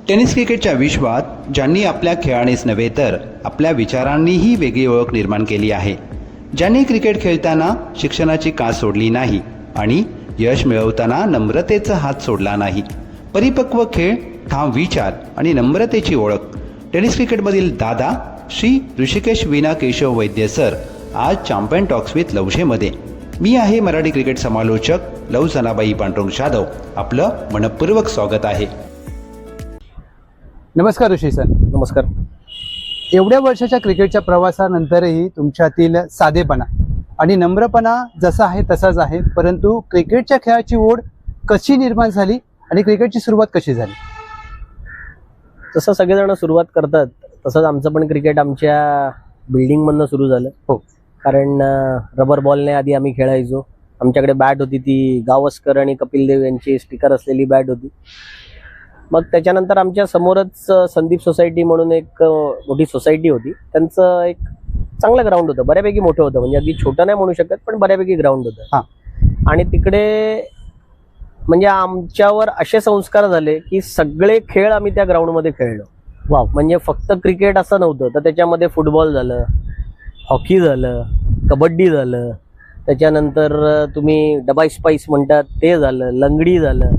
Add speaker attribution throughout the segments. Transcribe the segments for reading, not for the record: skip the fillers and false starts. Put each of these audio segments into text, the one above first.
Speaker 1: Tennis क्रिकेटच्या विश्वात ज्यांनी आपल्या खेळानेच नव्हे तर आपल्या विचारांनीही वेगळी ओळख निर्माण केली आहे, ज्यांनी क्रिकेट खेळताना शिक्षणाची कास सोडली नाही आणि यश मिळवताना नम्रतेचा हात सोडला नाही, परिपक्व खेळ, ठाम विचार आणि नम्रतेची ओळख, टेनिस क्रिकेटमधील दादा श्री ऋषिकेश वीणा केशव वैद्य सर आज चॅम्पियन टॉक्स विथ लवशेमध्ये. मी आहे मराठी क्रिकेट समालोचक लव सनाबाई पांडुरंग जाधव. आपलं मनपूर्वक स्वागत आहे.
Speaker 2: नमस्कार ऋषी सर.
Speaker 3: नमस्कार.
Speaker 2: एवढ्या वर्षाच्या क्रिकेटच्या प्रवासानंतरही तुमच्यातील साधेपणा आणि नम्रपणा जसा आहे तसाच आहे, परंतु क्रिकेटच्या खेळाची ओढ कशी निर्माण झाली आणि क्रिकेटची सुरुवात कशी झाली?
Speaker 3: जसं सगळेजण सुरुवात करतात तसंच आमचं पण क्रिकेट आमच्या बिल्डिंगमधनं सुरू झालं.
Speaker 2: हो,
Speaker 3: कारण रबर बॉलने आधी आम्ही खेळायचो. आमच्याकडे बॅट होती, ती गावस्कर आणि कपिल देव यांची स्टिकर असलेली बॅट होती. मग त्याच्यानंतर आमच्या समोरच संदीप सोसायटी म्हणून एक मोठी सोसायटी होती. त्यांचं एक चांगलं ग्राउंड होतं, बऱ्यापैकी मोठं होतं, म्हणजे अगदी छोटं नाही म्हणू शकत पण बऱ्यापैकी ग्राउंड होतं.
Speaker 2: हां.
Speaker 3: आणि तिकडे म्हणजे आमच्यावर असे संस्कार झाले की सगळे खेळ आम्ही त्या ग्राउंडमध्ये खेळलो.
Speaker 2: वाव.
Speaker 3: म्हणजे फक्त क्रिकेट असं नव्हतं, तर त्याच्यामध्ये फुटबॉल झालं, हॉकी झालं, कबड्डी झालं, त्याच्यानंतर तुम्ही डबाई स्पाईस म्हणतात ते झालं, लंगडी झालं,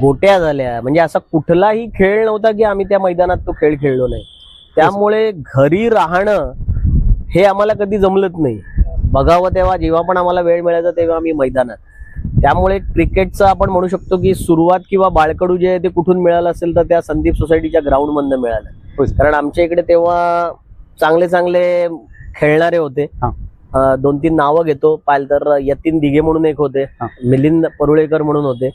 Speaker 3: गोट्या झाल्या. म्हणजे असा कुठलाही खेळ नव्हता की आम्ही त्या मैदानात तो खेळ खेळलो नाही. त्यामुळे घरी राहणं हे आम्हाला कधी जमलंच नाही. बघावं तेव्हा जेव्हा पण आम्हाला वेळ मिळायचा तेव्हा आम्ही मैदानात. त्यामुळे क्रिकेटचं आपण म्हणू शकतो की सुरुवात किंवा बाळकडू जे आहे ते कुठून मिळालं असेल तर त्या संदीप सोसायटीच्या ग्राउंड मधनं मिळालं. कारण आमच्या इकडे तेव्हा चांगले चांगले खेळणारे होते. 2-3 नावं घेतो पाहिलं तर यतीन दिघे म्हणून एक होते, मिलिंद परुळेकर म्हणून होते.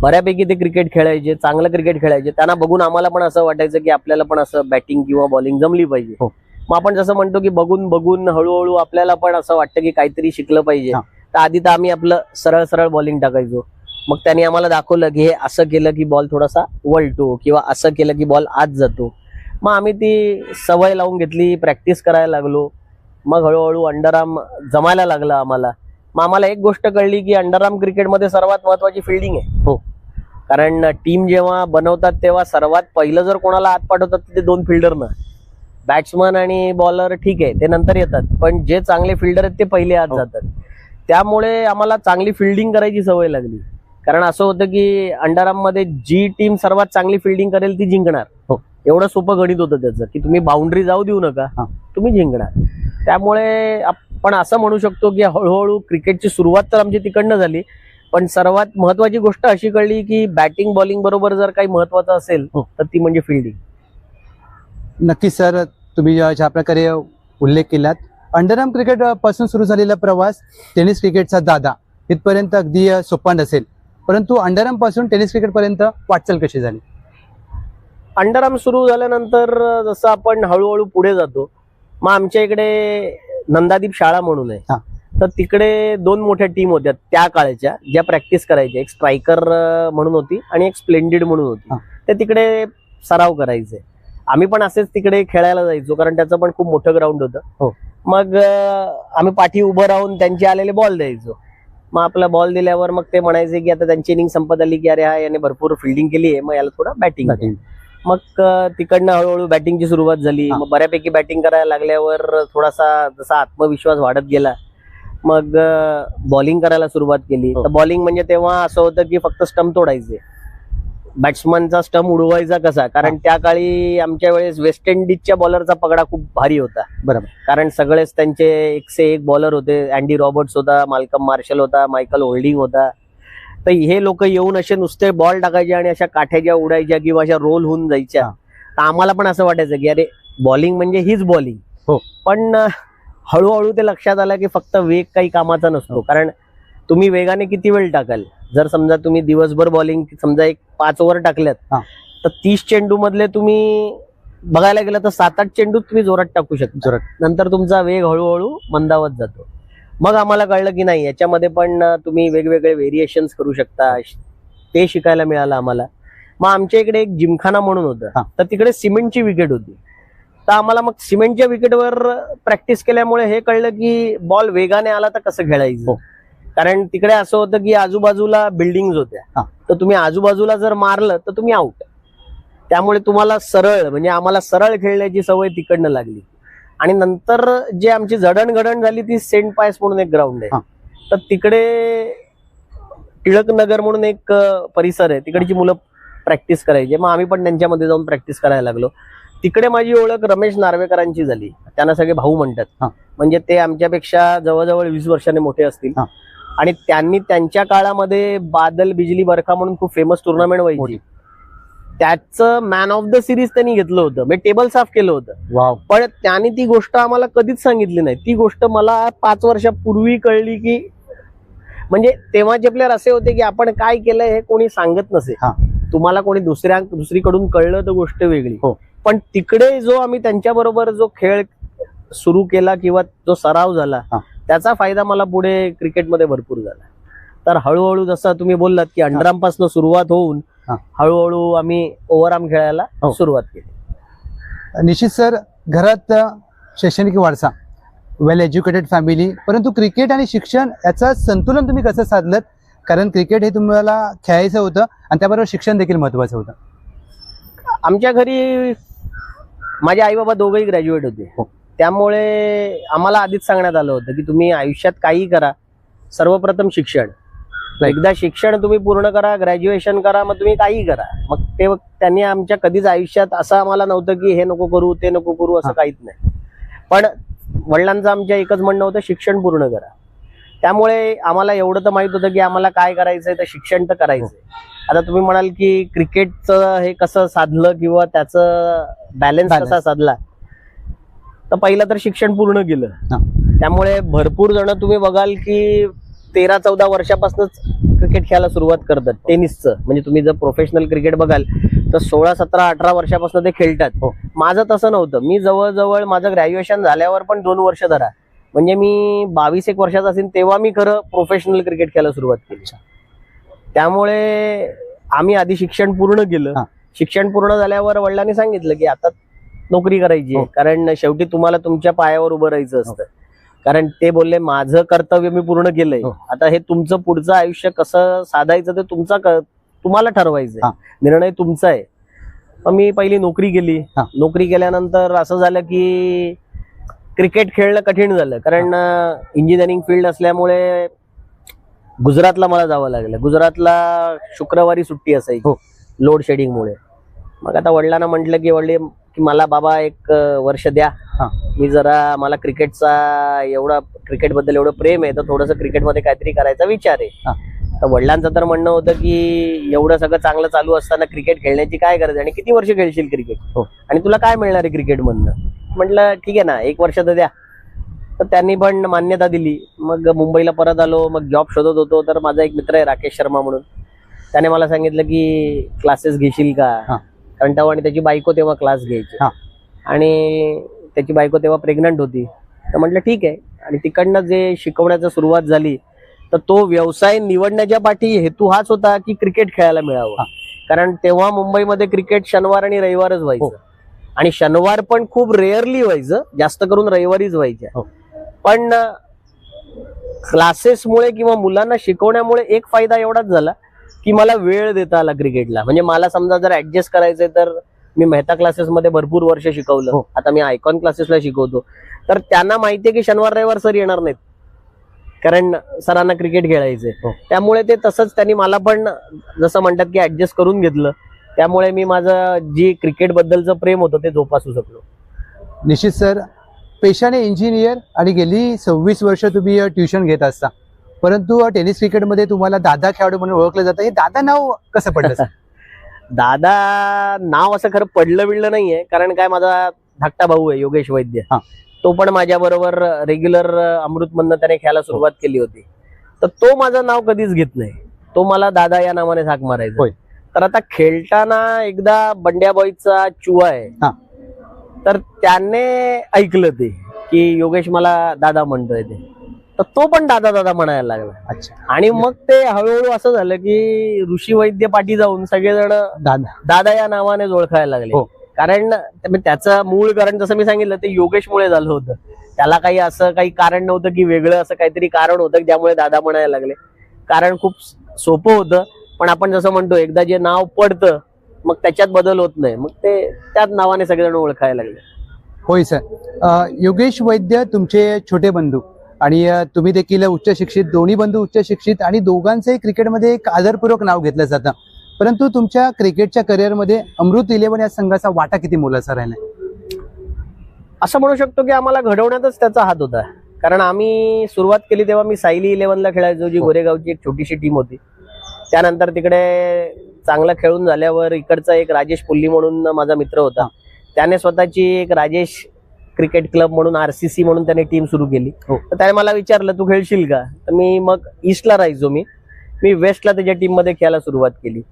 Speaker 3: बऱ्यापैकी ते क्रिकेट खेळायचे, चांगलं क्रिकेट खेळायचे. त्यांना बघून आम्हाला पण असं वाटायचं की आपल्याला पण असं बॅटिंग किंवा बॉलिंग जमली पाहिजे. मग आपण जसं म्हणतो की बघून बघून हळूहळू आपल्याला पण असं वाटतं की काहीतरी शिकलं पाहिजे. तर आधी तर आम्ही आपलं सरळ सरळ बॉलिंग टाकायचो. मग त्यांनी आम्हाला दाखवलं की हे असं केलं की बॉल थोडासा वळतो किंवा असं केलं की बॉल आत जातो. मग आम्ही ती सवय लावून घेतली, प्रॅक्टिस करायला लागलो. मग हळूहळू अंडरआर्म जमायला लागलं आम्हाला. मग आम्हाला एक गोष्ट कळली की अंडरआर्म क्रिकेटमध्ये सर्वात महत्वाची फिल्डिंग आहे.
Speaker 2: हो.
Speaker 3: कारण टीम जेव्हा बनवतात तेव्हा सर्वात पहिलं जर कोणाला आत पाठवतात ते 2 फिल्डर ना. बॅट्समन आणि बॉलर ठीक आहे ते नंतर येतात, पण जे चांगले फिल्डर आहेत ते पहिले आत जातात. त्यामुळे आम्हाला चांगली फिल्डिंग करायची सवय लागली. कारण असं होतं की अंडरआर्म मध्ये जी टीम सर्वात चांगली फिल्डिंग करेल ती जिंकणार. एवढं सोपं गणित होतं त्याचं की तुम्ही बाउंड्री जाऊ देऊ नका, तुम्ही जिंकणार. त्यामुळे आपण असं म्हणू शकतो की हळूहळू क्रिकेटची सुरुवात तर आमची तिकडनं झाली, पण सर्वात महत्वाची गोष्ट अशी कळली की बॅटिंग बॉलिंग बरोबर जर काही महत्वाचं असेल तर ती म्हणजे फिल्डिंग.
Speaker 2: नक्की सर, तुम्ही ज्या प्रकारे उल्लेख केलात, अंडरआर्म क्रिकेट पासून सुरू झालेला प्रवास टेनिस क्रिकेटचा दादा इथपर्यंत अगदी सोपा नसेल, परंतु अंडरआर्म पासून टेनिस क्रिकेट पर्यंत वाटचाल कशी झाली?
Speaker 3: अंडरआर्म सुरू झाल्यानंतर जसं आपण हळूहळू पुढे जातो, मग आमच्या इकडे नंदादीप शाळा म्हणून आहे, तर तिकडे 2 मोठ्या टीम होत्या त्या काळच्या ज्या प्रॅक्टिस करायच्या. एक स्ट्रायकर म्हणून होती आणि एक स्प्लेंडेड म्हणून होती. ते तिकडे सराव करायचे. आम्ही पण असेच तिकडे खेळायला जायचो कारण त्याचं पण खूप मोठं ग्राउंड होतं. मग आम्ही पाठी उभं राहून त्यांचे आलेले बॉल द्यायचो. मग आपला बॉल दिल्यावर मग ते म्हणायचे की आता त्यांची इनिंग संपत आली की अरे हा याने भरपूर फिल्डिंग केली आहे, मग याला थोडं बॅटिंग. मग तिकडनं हळूहळू बॅटिंगची सुरुवात झाली. मग बऱ्यापैकी बॅटिंग करायला लागल्यावर थोडासा जसा आत्मविश्वास वाढत गेला, मग बॉलिंग करायला सुरुवात केली. तर बॉलिंग म्हणजे तेव्हा असं होतं की फक्त स्टंप तोडायचे. बॅट्समनचा स्टंप उडवायचा कसा, कारण त्या काळी आमच्या वेळेस वेस्ट इंडिजच्या बॉलरचा पगडा खूप भारी होता.
Speaker 2: बरोबर.
Speaker 3: कारण सगळेच त्यांचे 1 से 1 बॉलर होते. अँडी रॉबर्ट्स होता, माल्कम मार्शल होता, मायकल होल्डिंग होता. तर हे लोक येऊन असे नुसते बॉल टाकायचे आणि अशा काठ्याच्या उडायच्या किंवा अशा रोल होऊन जायच्या. तर आम्हाला पण असं वाटायचं की अरे बॉलिंग म्हणजे हीच बॉलिंग. पण हळूहळू ते लक्षात आलं की फक्त वेग काही कामाचा नसतो. कारण तुम्ही वेगाने किती वेळ टाकाल. जर समजा तुम्ही दिवसभर बॉलिंग समजा 5 ओव्हर टाकल्यात तर 30 चेंडू मधले तुम्ही बघायला गेलं तर 7-8 चेंडू तुम्ही जोरात टाकू शकता. नंतर तुमचा वेग हळूहळू मंदावत जातो. मग आम्हाला कळलं की नाही, याच्यामध्ये पण तुम्ही वेगवेगळे व्हेरिएशन्स करू शकता. ते शिकायला मिळालं आम्हाला. मग आमच्या इकडे एक जिमखाना म्हणून होतं, तर तिकडे सिमेंटची विकेट होती. तर आम्हाला मग सिमेंटच्या विकेटवर प्रॅक्टिस केल्यामुळे हे कळलं की बॉल वेगाने आला तर कसं खेळायचं. कारण तिकडे असं होतं की आजूबाजूला बिल्डिंग्स होत्या तर तुम्ही आजूबाजूला जर मारलं तर तुम्ही आउट. त्यामुळे तुम्हाला सरळ म्हणजे आम्हाला सरळ खेळण्याची सवय तिकडनं लागली. आणि नंतर जे आमची जडणघडण झाली ती सेंट पायस म्हणून एक ग्राउंड आहे, तर तिकडे टिळक नगर म्हणून एक परिसर आहे, तिकडची मुलं प्रॅक्टिस करायची. मग आम्ही पण त्यांच्यामध्ये जाऊन प्रॅक्टिस करायला लागलो. तिकडे माझी ओळख रमेश नार्वेकरांची झाली. त्यांना सगळे भाऊ म्हणतात, म्हणजे ते आमच्यापेक्षा जवळजवळ 20 वर्षांनी मोठे असतील. आणि त्यांनी त्यांच्या काळामध्ये बादल बिजली बरखा म्हणून खूप फेमस टुर्नामेंट व्हायची, त्याचं मॅन ऑफ द सिरीज त्यांनी घेतलं होतं, म्हणजे टेबल साफ केलं होतं.
Speaker 2: वाव.
Speaker 3: पण त्यांनी ती गोष्ट आम्हाला कधीच सांगितली नाही. ती गोष्ट मला 5 वर्षापूर्वी कळली की म्हणजे तेव्हाचे प्लेअर असे होते की आपण काय केलंय हे कोणी सांगत नसे. तुम्हाला कोणी दुसरीकडून कळलं तर गोष्ट वेगळी. पण तिकडे जो आम्ही त्यांच्याबरोबर जो खेळ सुरू केला किंवा जो सराव झाला त्याचा फायदा मला पुढे क्रिकेटमध्ये भरपूर झाला. तर हळूहळू जसं तुम्ही बोललात की अंडरआर्म पासून सुरुवात होऊन हळूहळू आम्ही ओव्हरआर्म खेळायला सुरुवात केली.
Speaker 2: निश्चित सर, घरात शैक्षणिक वारसा, वेल एज्युकेटेड फॅमिली, परंतु क्रिकेट आणि शिक्षण याचं संतुलन तुम्ही कसं साधलं? कारण क्रिकेट हे तुम्हाला खेळायचं होतं आणि त्याबरोबर शिक्षण देखील महत्वाचं होतं.
Speaker 3: आमच्या घरी माझे आई बाबा दोघंही ग्रॅज्युएट होते, त्यामुळे आम्हाला आधीच सांगण्यात आलं होतं की तुम्ही आयुष्यात काही करा, सर्वप्रथम शिक्षण. एकदा शिक्षण तुम्ही पूर्ण करा, ग्रॅज्युएशन करा, मग तुम्ही काही करा. मग ते त्यांनी आमच्या कधीच आयुष्यात असं आम्हाला नव्हतं की हे नको करू ते नको करू, असं काहीच नाही. पण वडिलांचं आमच्या एकच म्हणणं होतं, शिक्षण पूर्ण करा. त्यामुळे आम्हाला एवढं तर माहित होतं की आम्हाला काय करायचंय, तर शिक्षण तर करायचंय. आता तुम्ही म्हणाल की क्रिकेटचं हे कसं साधलं किंवा त्याचं बॅलन्स कसा साधला, तर पहिलं तर शिक्षण पूर्ण केलं. त्यामुळे भरपूर जण तुम्ही बघाल की 13-14 वर्षापासूनच क्रिकेट खेळायला सुरुवात करतात, टेनिसचं. म्हणजे तुम्ही जर प्रोफेशनल क्रिकेट बघाल तर 16, 17, 18 वर्षापासून ते खेळतात. माझं तसं नव्हतं. मी जवळजवळ माझं ग्रॅज्युएशन झाल्यावर पण 2 वर्ष धरा, म्हणजे मी 22-1 वर्षाचा असेल तेव्हा मी खरं प्रोफेशनल क्रिकेट खेळायला सुरुवात केली. त्यामुळे आम्ही आधी शिक्षण पूर्ण केलं. शिक्षण पूर्ण झाल्यावर वडिलांनी सांगितलं की आता नोकरी करायची, कारण शेवटी तुम्हाला तुमच्या पायावर उभं राहायचं असतं. कारण ते बोलले माझं कर्तव्य मी पूर्ण केलंय, आता हे तुमचं पुढचं आयुष्य कसं साधायचं ते तुम्हाला ठरवायचंय, निर्णय तुमचा आहे. मग मी पहिली नोकरी केली. नोकरी केल्यानंतर असं झालं की क्रिकेट खेळणं कठीण झालं, कारण इंजिनिअरिंग फील्ड असल्यामुळे गुजरातला मला जावं लागलं. गुजरातला शुक्रवारी सुट्टी असायची लोड शेडिंगमुळे. मग आता वडिलांना म्हटलं की मला बाबा 1 वर्ष द्या, मी जरा मला क्रिकेटबद्दल एवढं प्रेम आहे, तर थोडंसं क्रिकेटमध्ये काहीतरी करायचा विचार आहे. तर वडिलांचं तर म्हणणं होतं की एवढं सगळं चांगलं चालू असताना क्रिकेट खेळण्याची काय गरज आहे आणि किती वर्ष खेळशील क्रिकेट, आणि तुला काय मिळणार आहे क्रिकेटमधनं. म्हटलं ठीक आहे ना, 1 वर्ष तर द्या. तर त्यांनी पण मान्यता दिली. मग मुंबईला परत आलो. मग जॉब शोधत होतो, तर माझा एक मित्र आहे राकेश शर्मा म्हणून, त्याने मला सांगितलं की क्लासेस घेशील का, कारण तेव्हा आणि त्याची बायको तेव्हा क्लास घ्यायची आणि त्याची बायको तेव्हा प्रेग्नंट होती. तर म्हटलं ठीक आहे. आणि तिकडनं जे शिकवण्याची सुरुवात झाली, तर तो व्यवसाय निवडण्याच्या पाठी हेतू हाच होता की क्रिकेट खेळायला मिळावं. कारण तेव्हा मुंबईमध्ये क्रिकेट शनिवार आणि रविवारच व्हायचं, आणि शनिवार पण खूप रेअरली व्हायचं, जास्त करून रविवारीच व्हायचं. पण क्लासेसमुळे किंवा मुलांना शिकवण्यामुळे एक फायदा एवढाच झाला की मला वेळ देता आला क्रिकेटला. म्हणजे मला समजा जर ऍडजस्ट करायचंय, तर मी मेहता क्लासेसमध्ये भरपूर वर्ष शिकवलं. आता मी आयकॉन क्लासेसला शिकवतो. तर त्यांना माहितीये की शनिवार रविवार सर येणार नाहीत, कारण सरांना क्रिकेट खेळायचंय. त्यामुळे ते तसंच त्यांनी मला पण जसं म्हणतात की ऍडजस्ट करून घेतलं. त्यामुळे मी माझं जी क्रिकेट बद्दलचं प्रेम होतं ते जोपासू शकलो.
Speaker 2: निश्चित सर, पेशाने इंजिनियर आणि गेली 26 वर्ष तुम्ही ट्युशन घेत असता, परंतु टेनिस क्रिकेटमध्ये तुम्हाला दादा खेळाडू म्हणून ओळखलं जातं. हे दादा नाव कसं पडलं?
Speaker 3: दादा नाव असं खरं पडलं नाहीये, कारण काय माझा धाकटा भाऊ आहे योगेश वैद्य, तो पण माझ्या बरोबर रेग्युलर अमृतमधनं त्याने खेळायला सुरुवात केली होती. तर तो माझं नाव कधीच घेत नाही, तो मला दादा या नावाने हाक मारायचा. तर आता खेळताना एकदा बंड्या बॉयचा चुवा आहे, तर त्याने ऐकलं ते की योगेश मला दादा म्हणतोय ते, तर तो पण दादा दादा म्हणायला लागला. आणि मग ते हळूहळू असं झालं की ऋषी वैद्य पाठी जाऊन सगळेजण दादा या नावाने ओळखायला लागले. कारण त्याचं मूळ कारण जसं मी सांगितलं ते योगेशमुळे झालं होतं. त्याला काही असं काही कारण नव्हतं की वेगळं असं काहीतरी कारण होतं ज्यामुळे दादा म्हणायला लागले. कारण खूप सोपं होतं पण आपण जसं म्हणतो एकदा जे नाव पडतं मग त्याच्यात बदल होत नाही, मग ते त्याच नावाने सगळेजण ओळखायला लागले.
Speaker 2: होय सर. योगेश वैद्य तुमचे छोटे बंधू आणि तुम्ही देखील उच्च शिक्षित, दोन्ही बंधू उच्च शिक्षित आणि दोघांचंही क्रिकेटमध्ये एक आदरपूर्वक नाव घेतलं जातं. परंतु तुमच्या क्रिकेटच्या करिअरमध्ये अमृत 11 या संघाचा वाटा किती मोलाचा राहिला?
Speaker 3: असं म्हणू शकतो की आम्हाला घडवण्यातच त्याचा हात होता. कारण आम्ही सुरुवात केली तेव्हा मी सायली 11ला खेळायचो, जी गोरेगावची एक छोटीशी टीम होती. त्यानंतर तिकडे चांगलं खेळून झाल्यावर इकडचा एक राजेश पुल्ली म्हणून माझा मित्र होता, त्याने स्वतःची एक राजेश क्रिकेट क्लब म्हणून RCC म्हणून त्याने टीम सुरू केली. तर त्याने मला विचारलं तू खेळशील का? तर मी मग ईस्टला राहायचो, मी वेस्टला त्याच्या टीम मध्ये खेळायला सुरुवात केली.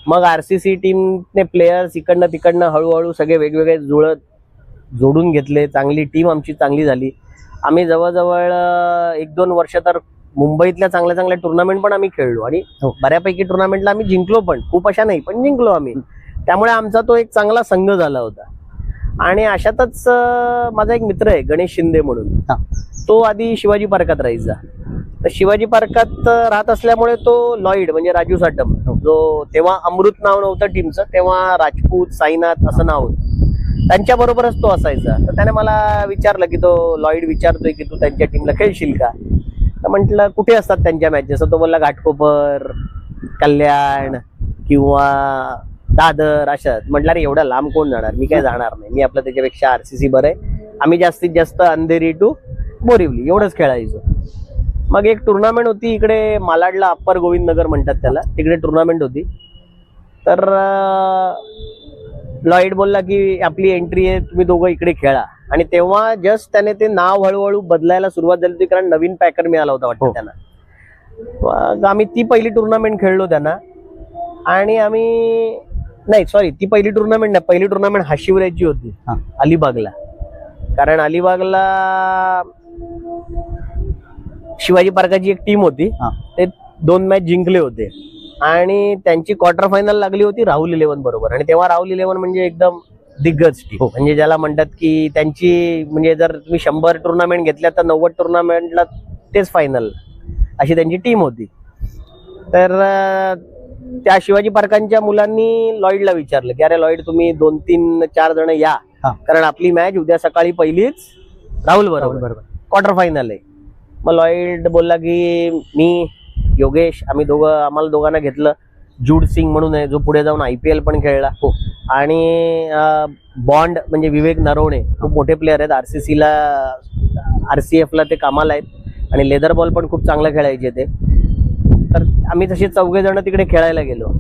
Speaker 3: मग RCC टीमने प्लेयर्स इकडनं तिकडनं हळूहळू सगळे वेगवेगळे जोडून घेतले. चांगली टीम आमची चांगली झाली. आम्ही जवळजवळ 1-2 वर्ष तर मुंबईतल्या चांगल्या चांगल्या टुर्नामेंट पण आम्ही खेळलो आणि बऱ्यापैकी टुर्नामेंटला आम्ही जिंकलो पण, खूप अशा नाही पण जिंकलो आम्ही. त्यामुळे आमचा तो एक चांगला संघ झाला होता. आणि अशातच माझा एक मित्र आहे गणेश शिंदे म्हणून, तो आधी शिवाजी पार्कात राहायचा. तर शिवाजी पार्कात राहत असल्यामुळे तो लॉईड म्हणजे राजू साटम, जो तेव्हा अमृत नाव नव्हतं टीमचं, तेव्हा राजपूत साईनाथ असं नाव होतं, त्यांच्या बरोबरच तो असायचा. तर त्याने मला विचारलं की तो लॉईड विचारतोय की तू त्यांच्या टीमला खेळशील का? तर म्हटलं कुठे असतात त्यांच्या मॅचेस? तो बोलला घाटकोपर, कल्याण किंवा दादर अशा. म्हटलं अरे एवढा लांब कोण जाणार, मी काय जाणार नाही, मी आपलं त्याच्यापेक्षा RCC बरं आहे. आम्ही जास्तीत जास्त अंधेरी टू बोरिवली एवढंच खेळायचो. मग एक टुर्नामेंट होती इकडे मालाडला, अप्पर गोविंद नगर म्हणतात त्याला, तिकडे टुर्नामेंट होती. तर लॉईड बोलला की आपली एंट्री आहे, तुम्ही दोघं इकडे खेळा. आणि तेव्हा जस्ट त्याने ते नाव हळूहळू बदलायला सुरुवात झाली होती, कारण नवीन पॅकर मिळाला होता वाटतं त्यांना. मग आम्ही ती पहिली टुर्नामेंट खेळलो त्यांना. आणि आम्ही नाही सॉरी ती पहिली टुर्नामेंट नाही, पहिली टुर्नामेंट हाशिवऱ्याची होती अलिबागला. कारण अलिबागला शिवाजी पार्काची एक टीम होती, ते 2 मॅच जिंकले होते आणि त्यांची क्वार्टर फायनल लागली होती राहुल 11 बरोबर. आणि तेव्हा राहुल 11 म्हणजे एकदम दिग्गज टीम, म्हणजे ज्याला म्हणतात की त्यांची म्हणजे जर तुम्ही 100 टुर्नामेंट घेतल्या तर 90 टुर्नामेंटला तेच फायनल, अशी त्यांची टीम होती. तर त्या शिवाजी पार्कांच्या मुलांनी लॉईडला विचारलं की अरे लॉईड तुम्ही 2-3-4 जण या, कारण आपली मॅच उद्या सकाळी पहिलीच राहुल बरोबर क्वार्टर फायनल आहे. मग लॉईड बोलला की मी योगेश आम्हाला दोघांना घेतलं. जूड सिंग म्हणून आहे जो पुढे जाऊन IPL पण खेळला, आणि बॉन्ड म्हणजे विवेक नरवणे, खूप मोठे प्लेयर आहेत. RCCला RCFला ते कामाला आहेत आणि लेदर बॉल पण खूप चांगलं खेळायचे ते. तर आम्ही तसे 4 जण तिकडे खेळायला गेलो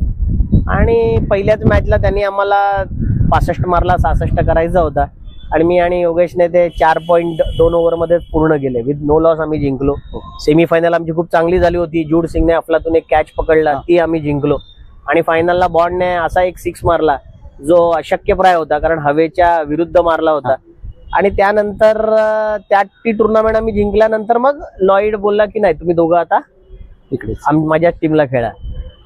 Speaker 3: आणि पहिल्याच मॅचला त्यांनी आम्हाला 65 मारला, 66 करायचा होता. आणि मी आणि योगेशने ते 4.2 ओव्हरमध्ये पूर्ण केले. विथ नो लॉस आम्ही जिंकलो. सेमीफायनल आमची खूप चांगली झाली होती. जूड सिंगने अफलातून एक कॅच पकडला, ती आम्ही जिंकलो. आणि फायनलला बॉन्डने असा एक 6 मारला जो अशक्यप्राय होता, कारण हवेच्या विरुद्ध मारला होता. आणि त्यानंतर ती टुर्नामेंट आम्ही जिंकल्यानंतर मग लॉईड बोलला की नाही तुम्ही दोघं आता इकडे माझ्याच टीमला खेळा.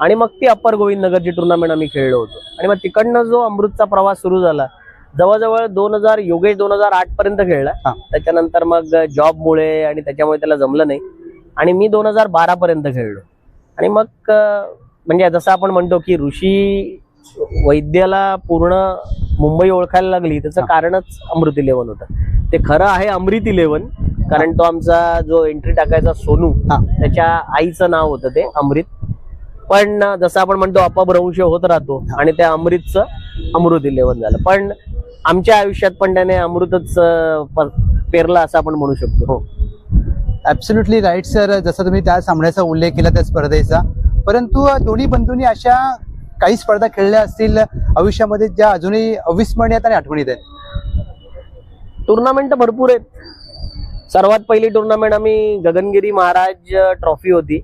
Speaker 3: आणि मग ती अप्पर गोविंद नगरची टुर्नामेंट आम्ही खेळलो होतो. आणि मग तिकडनं जो अमृतचा प्रवास सुरू झाला, जवळजवळ 2008 पर्यंत खेळला. त्याच्यानंतर मग जॉबमुळे आणि त्याच्यामुळे त्याला जमलं नाही. आणि मी 2012 पर्यंत खेळलो. आणि मग म्हणजे जसं आपण म्हणतो की ऋषी वैद्याला पूर्ण मुंबई ओळखायला लागली, त्याचं कारणच अमृत 11 होतं. ते खरं आहे अमृत 11, कारण तो आमचा जो एंट्री टाकायचा सोनू, त्याच्या आईचं नाव होतं ते अमृत. पण जसं आपण म्हणतो अपभ्रंश होत राहतो आणि त्या अमृतचं अमृत 11 झालं. पण आमच्या आयुष्यात पण त्याने अमृतच पेरला असं आपण म्हणू शकतो.
Speaker 2: Absolutely right sir. जसं तुम्ही त्या सामन्याचा उल्लेख केला त्या स्पर्धेचा, परंतु दोन्ही बंधूंनी अशा काही स्पर्धा खेळल्या असतील आयुष्यामध्ये ज्या अजूनही अविस्मरणीय आणि आठवणीत आहेत?
Speaker 3: टुर्नामेंट भरपूर आहेत. सर्वात पहिली टुर्नामेंट आम्ही गगनगिरी महाराज ट्रॉफी होती,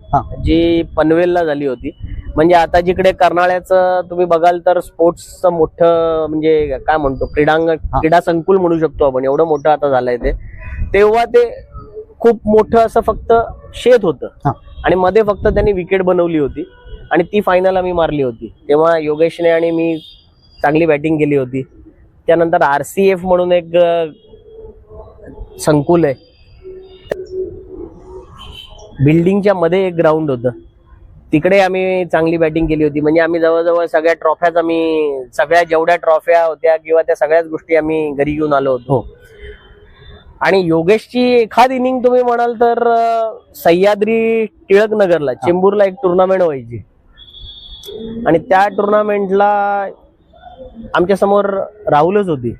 Speaker 3: जी पनवेलला झाली होती. म्हणजे आता जिकडे कर्नाळ्याचं तुम्ही बघाल तर स्पोर्ट्सचं मोठं म्हणजे काय म्हणतो क्रीडा संकुल म्हणू शकतो आपण, एवढं मोठं आता झालंय ते. तेव्हा ते खूप मोठं असं फक्त शेत होतं आणि मध्ये फक्त त्यांनी विकेट बनवली होती आणि ती फायनल आम्ही मारली होती. तेव्हा योगेशने आणि मी चांगली बॅटिंग केली होती. त्यानंतर RCF म्हणून एक संकुल आहे, बिल्डिंगच्या मध्ये एक ग्राउंड होतं, तिकडे आम्ही चांगली बॅटिंग केली होती. म्हणजे आम्ही जवळजवळ सगळ्या जेवढ्या ट्रॉफ्या होत्या किंवा त्या सगळ्याच गोष्टी आम्ही घरी घेऊन आलो होतो. आणि योगेशची एखाद इनिंग तुम्ही म्हणाल तर सह्याद्री टिळक नगरला चेंबूरला एक टुर्नामेंट व्हायची आणि त्या टुर्नामेंटला आमच्या समोर राहुलच होती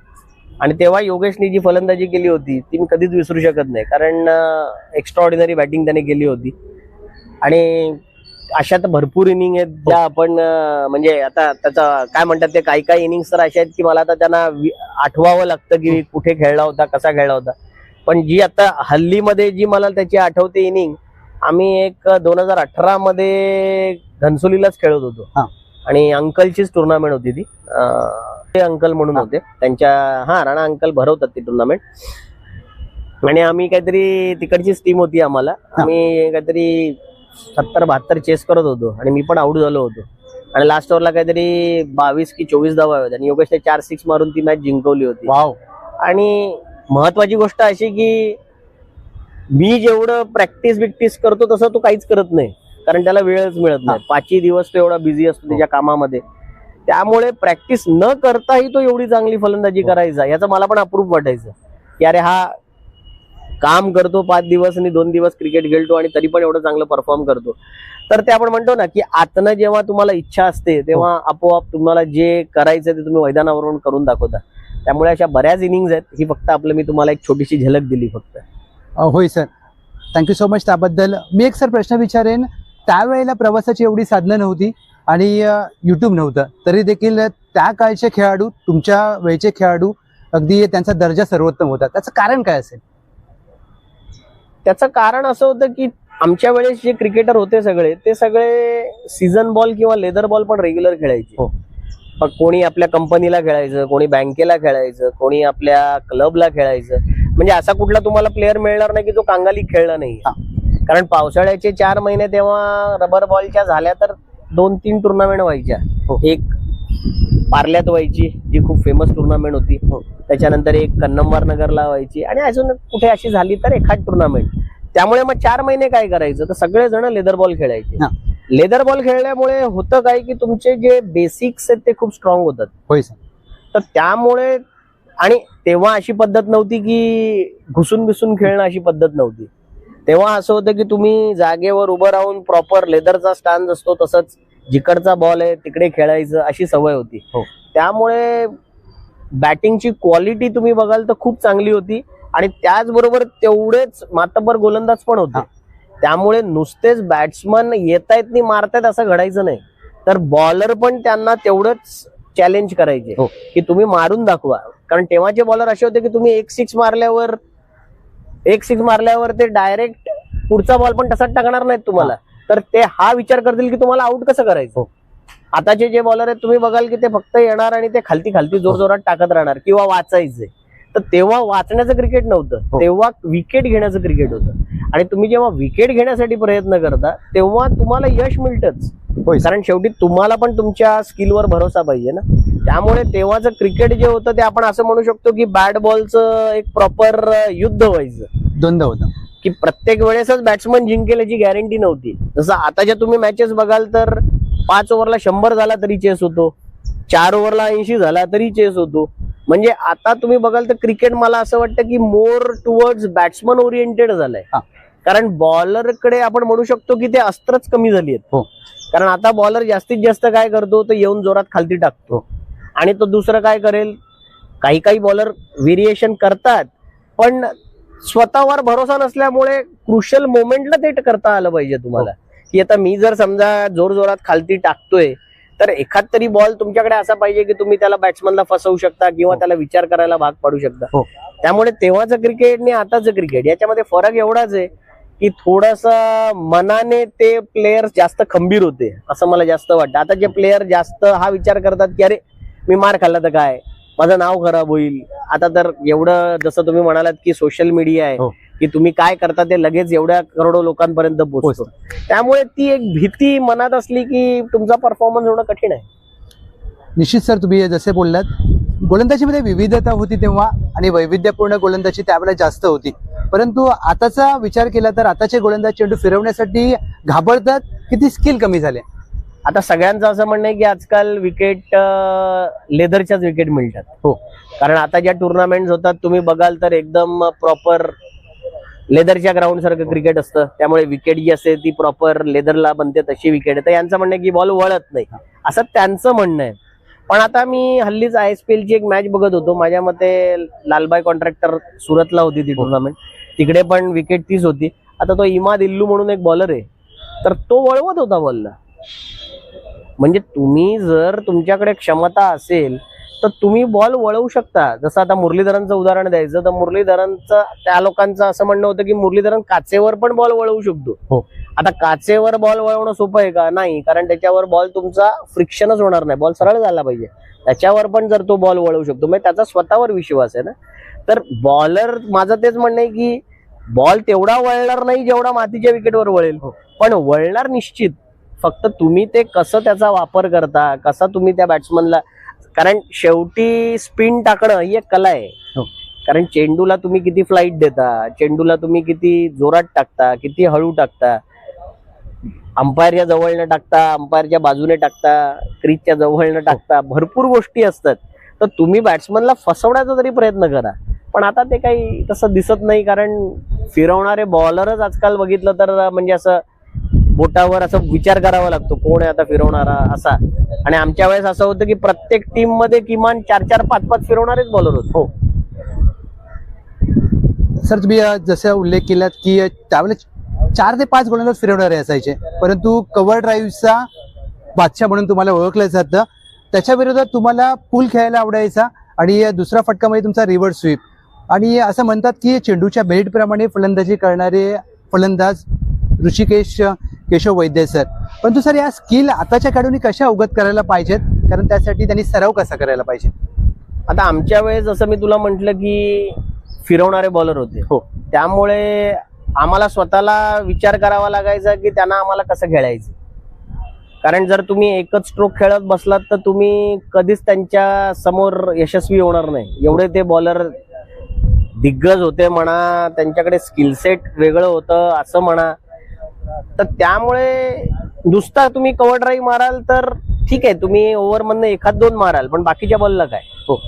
Speaker 3: आणि तेव्हा योगेशनी जी फलंदाजी केली होती ती मी कधीच विसरू शकत नाही. कारण एक्स्ट्राऑर्डिनरी बॅटिंग त्याने केली होती. आणि अशा तर भरपूर इनिंग आहेत ज्या आपण म्हणजे आता त्याचा काय म्हणतात ते काही इनिंग्स तर अशा आहेत की मला आता त्यांना आठवावं लागतं की कुठे खेळला होता, कसा खेळला होता. पण जी आता हल्लीमध्ये जी मला त्याची आठवते इनिंग, आम्ही एक 2018 मध्ये घनसोलीलाच खेळत होतो आणि अंकलचीच टुर्नामेंट होती ती. ते अंकल म्हणून होते त्यांच्या राणा अंकल भरवतात ती टुर्नामेंट. आणि आम्ही काहीतरी तिकडचीच टीम होती आम्हाला. आम्ही काहीतरी 70-72 चेस करत होतो आणि मी पण आउट झालो होतो आणि लास्ट ओव्हरला काहीतरी 22 की 24 धावा होत्या आणि योगेशने 4 6 मारून ती मॅच जिंकवली होती. आणि महत्वाची गोष्ट अशी की मी जेवढं प्रॅक्टिस करतो तसं तो काहीच करत नाही, कारण त्याला वेळच मिळत नाही. 5 दिवस तो एवढा बिझी असतो त्याच्या कामामध्ये. त्यामुळे प्रॅक्टिस न करताही तो एवढी चांगली फलंदाजी करायचा याचं मला पण अप्रूप वाटायचं की अरे हा काम करतो 5 दिवस आणि 2 दिवस क्रिकेट खेळतो आणि तरी पण एवढं चांगलं परफॉर्म करतो. तर ते आपण म्हणतो ना की आतनं जेव्हा तुम्हाला इच्छा असते तेव्हा आपोआप तुम्हाला जे करायचं ते तुम्ही मैदानावरून करून दाखवता. त्यामुळे अशा बऱ्याच इनिंग्स आहेत. ही फक्त मी तुम्हाला एक छोटीशी झलक दिली फक्त.
Speaker 2: होय सर, थँक्यू सो मच त्याबद्दल. मी एक सर प्रश्न विचारेन, त्यावेळेला प्रवासाची एवढी साधनं नव्हती आणि यूट्यूब नव्हतं, तरी देखील त्या काळचे खेळाडू, तुमच्या वेळचे खेळाडू अगदी त्यांचा दर्जा सर्वोत्तम होता. त्याचं कारण काय असेल?
Speaker 3: त्याचं कारण असं होतं की आमच्या वेळेस जे क्रिकेटर होते ते सगळे सीझन बॉल किंवा लेदर बॉल पण रेग्युलर खेळायचे. पण कोणी आपल्या कंपनीला खेळायचं, कोणी बँकेला खेळायचं, कोणी आपल्या क्लबला खेळायचं. म्हणजे असा कुठला तुम्हाला प्लेअर मिळणार नाही की जो कांगाली खेळला नाही. कारण पावसाळ्याचे 4 महिने तेव्हा रबर बॉलच्या झाल्या तर 2-3 टुर्नामेंट व्हायच्या. एक पार्ल्यात व्हायची जी खूप फेमस टुर्नामेंट होती, त्याच्यानंतर एक कन्नमवार नगरला व्हायची आणि अजून कुठे अशी झाली तर एखाद टुर्नामेंट. त्यामुळे मग 4 महिने काय करायचं तर सगळे जण लेदर बॉल खेळायचे. लेदर बॉल खेळल्यामुळे होतं काय की तुमचे जे बेसिक्स आहेत ते खूप स्ट्रॉंग होतात.
Speaker 2: होय सर.
Speaker 3: तर त्यामुळे आणि तेव्हा अशी पद्धत नव्हती की घुसून बिसून खेळणं, अशी पद्धत नव्हती. तेव्हा असं होतं की तुम्ही जागेवर उभं राहून प्रॉपर लेदरचा स्टान्स असतो तसंच जिकडचा बॉल आहे तिकडे खेळायचं अशी सवय होती. त्यामुळे बॅटिंगची क्वालिटी तुम्ही बघाल तर खूप चांगली होती आणि त्याचबरोबर तेवढेच मातब्बर गोलंदाज पण होते. त्यामुळे नुसतेच बॅट्समन येतायत आणि मारतायत असं घडायचं नाही, तर बॉलर पण त्यांना तेवढंच चॅलेंज करायचे की तुम्ही मारून दाखवा. कारण तेव्हाचे बॉलर असे होते की तुम्ही एक सिक्स मारल्यावर ते डायरेक्ट पुढचा बॉल पण तसाच टाकणार नाहीत तुम्हाला, तर ते हा विचार करतील की तुम्हाला आउट कसं करायचं. आताचे जे बॉलर आहेत तुम्ही बघाल की ते फक्त येणार आणि ते खालती जोरजोरात टाकत राहणार किंवा वाचायचे. तर तेव्हा वाचण्याचं क्रिकेट नव्हतं, तेव्हा विकेट घेण्याचं क्रिकेट होतं. आणि तुम्ही जेव्हा विकेट घेण्यासाठी प्रयत्न करता तेव्हा तुम्हाला यश मिळतच, कारण शेवटी तुम्हाला पण तुमच्या स्किलवर भरोसा पाहिजे ना. त्यामुळे तेव्हाचं क्रिकेट जे होतं ते आपण असं म्हणू शकतो की बॅट बॉलचं एक प्रॉपर युद्ध व्हायचं,
Speaker 2: द्वंद होतं
Speaker 3: की प्रत्येक वेळेसच बॅट्समन जिंकेल याची गॅरंटी नव्हती. जसं आताच्या तुम्ही मॅचेस बघाल तर 5 ओव्हरला 100 झाला तरी चेस होतो, 4 ओव्हरला 80 झाला तरी चेस होतो. म्हणजे आता तुम्ही बघाल तर क्रिकेट मला असं वाटतं की मोर टुवर्ड्स बॅट्समन ओरिएंटेड झालंय. कारण बॉलरकडे आपण म्हणू शकतो की ते अस्त्रच कमी झाली आहेत. कारण आता बॉलर जास्तीत जास्त काय करतो तर येऊन जोरात खालती टाकतो आणि तो दुसरं काय करेल, काही बॉलर व्हेरिएशन करतात पण स्वतःवर भरोसा नसल्यामुळे क्रुशियल मोमेंटला ते करता आलं पाहिजे तुम्हाला. की आता मी जर समजा जोरजोरात खालती टाकतोय तर एखाद तरी बॉल तुमच्याकडे असा पाहिजे की तुम्ही त्याला बॅट्समनला फसवू शकता किंवा त्याला विचार करायला भाग पाडू शकता. त्यामुळे तेव्हाचं क्रिकेट आणि आताचं क्रिकेट याच्यामध्ये फरक एवढाच आहे की थोडासा मनाने ते प्लेयर जास्त खंबीर होते असं मला जास्त वाटतं. आता जे प्लेयर जास्त हा विचार करतात की अरे मी मार खाल्ला तर काय, माझं नाव खराब होईल. आता तर एवढं जसं तुम्ही म्हणालात की सोशल मीडिया आहे की तुम्ही काय करता ते लगेच एवढ्या करोडो लोकांपर्यंत पोहोचतो. त्यामुळे ती एक भीती मनात असली की तुमचा परफॉर्मन्स होणं कठीण आहे.
Speaker 2: निश्चित सर, तुम्ही जसे बोललात गोलंदाजीमध्ये विविधता होती तेव्हा आणि वैविध्यपूर्ण गोलंदाजी त्यावेळेला जास्त होती. परंतु आताचा विचार केला तर आताचे गोलंदाज चेंडू फिरवण्यासाठी घाबरतात किती स्किल कमी झाले?
Speaker 3: आता सगळ्यांचं असं म्हणणं आहे की आजकाल विकेट लेदरच्याच विकेट मिळतात.
Speaker 2: हो.
Speaker 3: कारण आता ज्या टुर्नामेंट होतात तुम्ही बघाल तर एकदम प्रॉपर लेदरच्या ग्राउंड सारखं क्रिकेट असतं, त्यामुळे विकेट जी असते ती प्रॉपर लेदरला बनते तशी विकेट आहे. तर यांचं म्हणणं आहे की बॉल वळत नाही, असं त्यांचं म्हणणं आहे. पण आता मी हल्लीच ISPL ची एक मॅच बघत होतो. माझ्या मते लालबाई कॉन्ट्रॅक्टर सुरतला होती ती टुर्नामेंट, तिकडे पण विकेट तीच होती. आता तो इमाद इल्लू म्हणून एक बॉलर आहे, तर तो वळवत होता बॉलला. म्हणजे तुम्ही जर तुमच्याकडे क्षमता असेल तर तुम्ही बॉल वळवू शकता. जसं आता मुरलीधरनचं उदाहरण द्यायचं तर मुरलीधरनचं त्या लोकांचं असं म्हणणं होतं की मुरलीधरन काचेवर पण बॉल वळवू शकतो.
Speaker 2: हो.
Speaker 3: आता काचेवर बॉल वळवणं सोपं आहे का? नाही, कारण त्याच्यावर बॉल तुमचा फ्रिक्शनच होणार नाही, बॉल सरळ झाला पाहिजे. त्याच्यावर पण जर तो बॉल वळवू शकतो म्हणजे त्याचा स्वतःवर विश्वास आहे ना. तर बॉलर, माझं तेच म्हणणं आहे की बॉल तेवढा वळणार नाही जेवढा मातीच्या विकेटवर वळेल, पण वळणार निश्चित. फक्त तुम्ही ते कसं त्याचा वापर करता, कसा तुम्ही त्या बॅट्समनला, कारण शेवटी स्पिन टाकणं ही एक कला आहे. कारण चेंडूला तुम्ही किती फ्लाईट देता, चेंडूला तुम्ही किती जोरात टाकता, किती हळू टाकता, अंपायरच्या जवळ न टाकता, अंपायरच्या बाजूने टाकता, क्रीजच्या जवळ न टाकता, भरपूर गोष्टी असतात. तर तुम्ही बॅट्समनला फसवण्याचा तरी प्रयत्न करा. पण आता ते काही तसं दिसत नाही, कारण फिरवणारे बॉलरच आजकाल बघितलं तर म्हणजे असं बोटावर असं विचार करावा लागतो कोण आहे आता फिरवणारा असा. आणि आमच्या वेळेस असं होतं की प्रत्येक टीम मध्ये किमान 4-4, 5-5 फिरवणारेच बॉलर होते.
Speaker 2: हो सर, तुम्ही जसं उल्लेख केलात की त्यावेळेस 4 ते 5 गोलंदाज फिरवणारे असायचे, परंतु कव्हर ड्राईव्हचा बादशाह म्हणून तुम्हाला ओळखलं जातं. त्याच्या विरोधात तुम्हाला पूल खेळायला आवडायचा आणि दुसरा फटका म्हणजे तुमचा रिव्हर्स स्वीप. आणि असं म्हणतात की चेंडूच्या मेरिटप्रमाणे फलंदाजी करणारे फलंदाज ऋषिकेश केशव वैद्य सर. परंतु सर, या स्किल आताच्या खेळाडूंनी कशा अवगत करायला पाहिजेत, कारण त्यासाठी त्यांनी सराव कसा करायला पाहिजे?
Speaker 3: आता आमच्या वेळेस जसं मी तुला म्हटलं की फिरवणारे बॉलर होते.
Speaker 2: हो.
Speaker 3: त्यामुळे आम्हाला स्वतःला विचार करावा लागायचा की त्यांना आम्हाला कसं खेळायचं. कारण जर तुम्ही एकच स्ट्रोक खेळत बसलात तर तुम्ही कधीच त्यांच्या समोर यशस्वी होणार नाही. एवढे ते बॉलर दिग्गज होते म्हणा, त्यांच्याकडे स्किलसेट वेगळं होतं असं म्हणा. तर त्यामुळे नुसता तुम्ही कव्हर ड्राईव्ह माराल तर ठीक आहे, तुम्ही ओव्हरमधनं 1-2 माराल, पण बाकीच्या बॉलला काय.
Speaker 2: हो.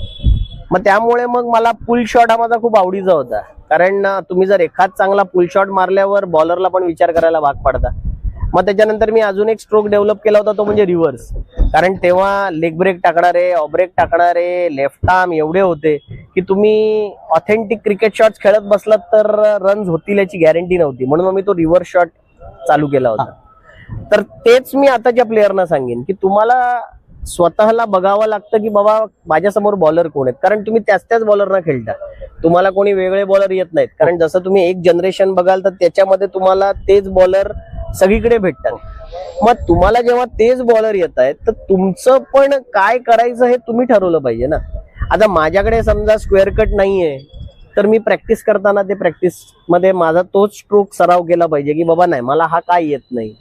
Speaker 3: मग त्यामुळे मग मला पुल शॉट हा माझा खूप आवडीचा होता. कारण तुम्ही जर एखाद चांगला पुल शॉट मारल्यावर बॉलरला पण विचार करायला भाग पडता. मग त्याच्यानंतर मी अजून एक स्ट्रोक डेव्हलप केला होता, तो म्हणजे रिव्हर्स. कारण तेव्हा लेग ब्रेक टाकणारे, ऑफ ब्रेक टाकणारे, लेफ्ट आर्म एवढे होते की तुम्ही ऑथेंटिक क्रिकेट शॉट्स खेळत बसलात तर रन्स होतील याची गॅरंटी नव्हती. म्हणून मी तो रिव्हर्स शॉट चालू केला होता. तर तेच मी आताच्या प्लेयरना सांगेन की तुम्हाला स्वतःला बघावं लागतं की बाबा माझ्यासमोर बॉलर कोण आहेत. कारण तुम्ही त्याच बॉलरना खेळता, तुम्हाला कोणी वेगळे बॉलर येत नाहीत. कारण जसं तुम्ही एक जनरेशन बघाल तर त्याच्यामध्ये तुम्हाला तेच बॉलर सगळीकडे भेटतात. मग तुम्हाला जेव्हा तेच बॉलर येत आहेत तर तुमचं पण काय करायचं हे तुम्ही ठरवलं पाहिजे ना. आता माझ्याकडे समजा स्क्वेअर कट नाहीये तर मी प्रॅक्टिस करताना ते प्रॅक्टिस मध्ये माझा तोच स्ट्रोक सराव केला पाहिजे की बाबा नाही मला हा काय येत नाही.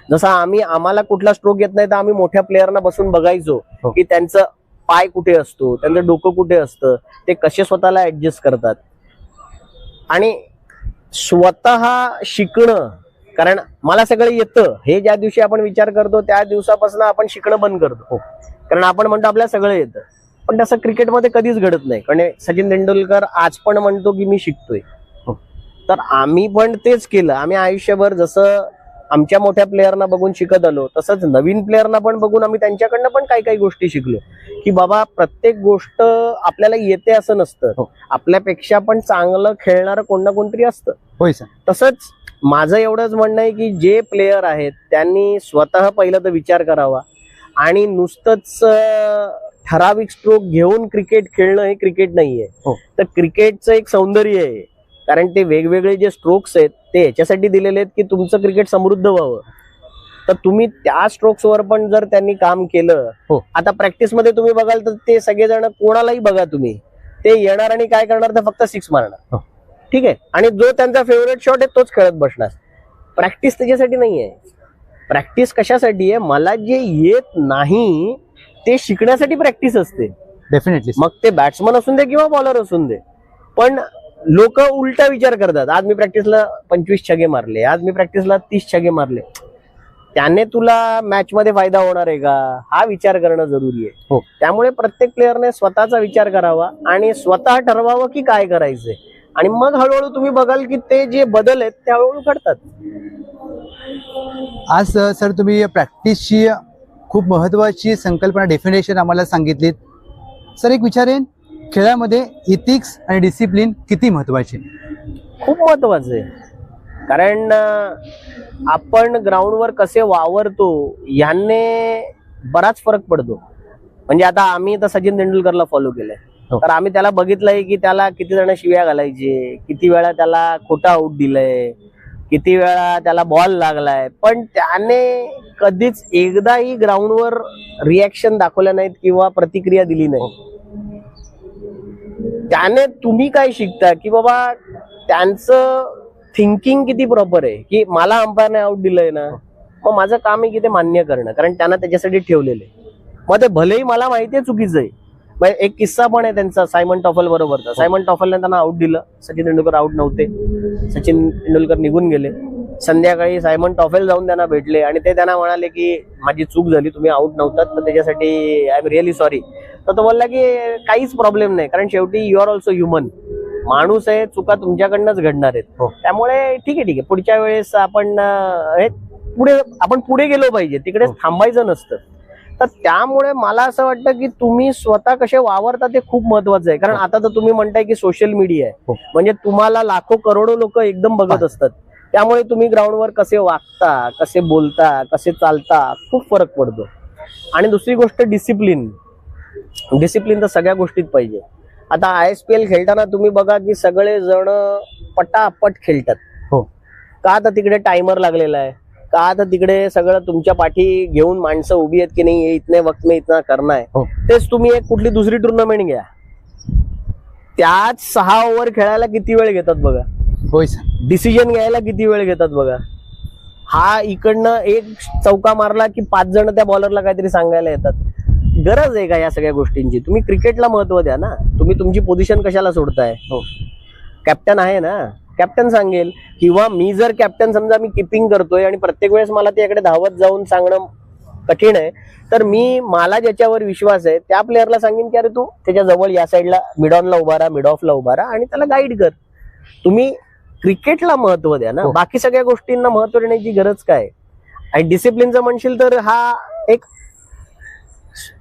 Speaker 3: जसं आम्हाला कुठला स्ट्रोक येत नाही तर आम्ही मोठ्या प्लेयरना बसून बघायचो की त्यांचं पाय कुठे असतो, त्यांचं डोकं कुठे असतं, ते कसे स्वतःला ऍडजस्ट करतात. आणि स्वतः शिकणं, कारण मला सगळं येतं हे ज्या दिवशी आपण विचार करतो त्या दिवसापासून आपण शिकणं बंद करतो. कारण आपण म्हणतो आपल्याला सगळं येतं, पण तसं क्रिकेटमध्ये कधीच घडत नाही. कारण सचिन तेंडुलकर आज पण म्हणतो की मी शिकतोय. तर आम्ही पण तेच केलं. आम्ही आयुष्यभर जसं आमच्या मोठ्या प्लेयरना बघून शिकत आलो तसंच नवीन प्लेयरना पण बघून आम्ही त्यांच्याकडनं पण काही गोष्टी शिकलो की बाबा प्रत्येक गोष्ट आपल्याला येते असं नसतं. आपल्यापेक्षा पण चांगलं खेळणारं कोण ना कोणतरी असतं.
Speaker 2: होय सर.
Speaker 3: तसंच माझं एवढंच म्हणणं आहे की जे प्लेयर आहेत त्यांनी स्वतः पहिलं तर विचार करावा आणि नुसतंच ठराविक स्ट्रोक घेऊन क्रिकेट खेळणं हे क्रिकेट नाहीये. तर क्रिकेटचं एक सौंदर्य आहे, कारण ते वेगवेगळे जे स्ट्रोक्स आहेत ते याच्यासाठी दिलेले आहेत की तुमचं क्रिकेट समृद्ध व्हावं. तर तुम्ही त्या स्ट्रोक्सवर पण जर त्यांनी काम केलं, आता प्रॅक्टिसमध्ये तुम्ही बघाल तर ते सगळेजण कोणालाही बघा तुम्ही, ते येणार आणि काय करणार तर फक्त 6 मारणार. ठीक आहे, आणि जो त्यांचा फेवरेट शॉट आहे तोच खेळत बसणार. प्रॅक्टिस त्याच्यासाठी नाहीये. प्रॅक्टिस कशासाठी आहे? मला जे येत नाही ते शिकण्यासाठी प्रॅक्टिस असते.
Speaker 2: डेफिनेटली.
Speaker 3: मग ते बॅट्समन असून दे किंवा बॉलर असून दे. पण लोक उलटा विचार करतात, आज मी प्रॅक्टिसला 25 छगे मारले, आज मी प्रॅक्टिसला 30 छगे मारले. त्याने तुला मॅच मध्ये फायदा होणार आहे का, हा विचार करणं जरुरी आहे.
Speaker 2: हो.
Speaker 3: त्यामुळे प्रत्येक प्लेअरने स्वतःचा विचार करावा आणि स्वतः ठरवावं की काय करायचंय, आणि मग हळूहळू तुम्ही बघाल की ते जे बदल आहेत ते हळूहळू घडतात.
Speaker 2: आज सर तुम्ही प्रॅक्टिसची खूप महत्त्वाची संकल्पना डेफिनेशन आम्हाला सांगितलीत. सर एक विचारेन, खेळामध्ये इथिक्स आणि डिसिप्लिन किती महत्त्वाचे?
Speaker 3: खूप महत्वाचं आहे, कारण आपण ग्राउंडवर कसे वावरतो याने बराच फरक पडतो. म्हणजे आता आम्ही तर सचिन तेंडुलकरला फॉलो केलंय,
Speaker 2: हो.
Speaker 3: तर आम्ही त्याला बघितलंय की त्याला किती जण शिव्या घालायचे, किती वेळा त्याला खोटा आऊट दिलंय, किती वेळा त्याला बॉल लागलाय, पण त्याने कधीच एकदाही ग्राउंडवर रिॲक्शन दाखवल्या नाहीत किंवा प्रतिक्रिया दिली नाही. त्याने तुम्ही काय शिकता की बाबा त्यांचं थिंकिंग किती प्रॉपर आहे, की मला अंपायरने आऊट दिलंय ना, मग माझं काम आहे की ते मान्य करणं, कारण त्यांना त्याच्यासाठी ठेवलेलं आहे. मग ते भलेही मला माहिती आहे चुकीचं आहे. मग एक किस्सा पण आहे त्यांचा सायमन टॉफल बरोबरचा. सायमन टॉफलने त्यांना आऊट दिलं, सचिन तेंडुलकर आऊट नव्हते, सचिन तेंडुलकर निघून गेले. संध्याकाळी सायमन टॉफेल जाऊन त्यांना भेटले आणि ते त्यांना म्हणाले की माझी चूक झाली, तुम्ही आऊट नव्हतात, तर त्याच्यासाठी आय एम रिअली सॉरी. तर तो बोलला की काहीच प्रॉब्लेम नाही, कारण शेवटी यू आर ऑल्सो ह्युमन, माणूस आहे, चुका तुमच्याकडनंच घडणार आहेत.
Speaker 2: हो.
Speaker 3: त्यामुळे ठीक आहे पुढच्या वेळेस आपण पुढे गेलो पाहिजे, तिकडे थांबायचं नसतं. तर त्यामुळे मला असं वाटतं की तुम्ही स्वतः कसे वावरता ते खूप महत्वाचं आहे. कारण आता तर तुम्ही म्हणताय की सोशल मीडिया आहे, म्हणजे तुम्हाला लाखो करोडो लोक एकदम बघत असतात. त्यामुळे तुम्ही ग्राउंडवर कसे वागता, कसे बोलता, कसे चालता, खूप फरक पडतो. आणि दुसरी गोष्ट डिसिप्लिन. डिसिप्लिन तर सगळ्या गोष्टीत पाहिजे. आता ISPL खेळताना तुम्ही बघा की सगळे जण पटापट खेळतात.
Speaker 2: हो.
Speaker 3: का तर तिकडे टायमर लागलेला आहे, का तर तिकडे सगळं तुमच्या पाठी घेऊन माणसं उभी आहेत की नाही, इतने वक्त में इतना करना है.
Speaker 2: हो.
Speaker 3: तेच तुम्ही एक कुठली दुसरी टुर्नामेंट घ्या, त्याच 6 ओव्हर खेळायला किती वेळ घेतात बघा.
Speaker 2: होय सर.
Speaker 3: डिसिजन घ्यायला किती वेळ घेतात बघा. हा इकडनं एक चौका मारला की 5 जण त्या बॉलरला काहीतरी सांगायला येतात. गरज आहे का या सगळ्या गोष्टींची? तुम्ही क्रिकेटला महत्व द्या ना. तुम्ही तुमची पोझिशन कशाला सोडताय?
Speaker 2: हो.
Speaker 3: कॅप्टन आहे ना, कॅप्टन सांगेल. किंवा मी जर कॅप्टन समजा मी किपिंग करतोय आणि प्रत्येक वेळेस मला त्याकडे धावत जाऊन सांगणं कठीण आहे, तर मला ज्याच्यावर विश्वास आहे त्या प्लेअरला सांगेन की अरे तू त्याच्या जवळ या साईडला मिड ऑनला उभा राहा, मिड ऑफला उभा राहा आणि त्याला गाईड कर. तुम्ही क्रिकेटला महत्व द्या ना, बाकी सगळ्या गोष्टींना महत्व देण्याची गरज काय? आणि डिसिप्लिनचं म्हणशील तर हा एक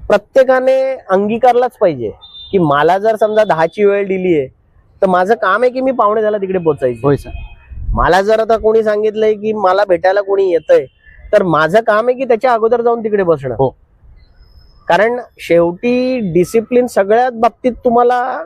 Speaker 3: प्रत्येकाने अंगीकारलाच पाहिजे की मला जर समजा 10ची वेळ दिली आहे तर माझं काम आहे की मी 9:45 तिकडे पोहोचायचं.
Speaker 2: होय सर.
Speaker 3: मला जर आता कोणी सांगितलंय की मला भेटायला कोणी येतंय तर माझं काम आहे की त्याच्या अगोदर जाऊन तिकडे बसणं.
Speaker 2: हो.
Speaker 3: कारण शेवटी डिसिप्लिन सगळ्यात बाबतीत तुम्हाला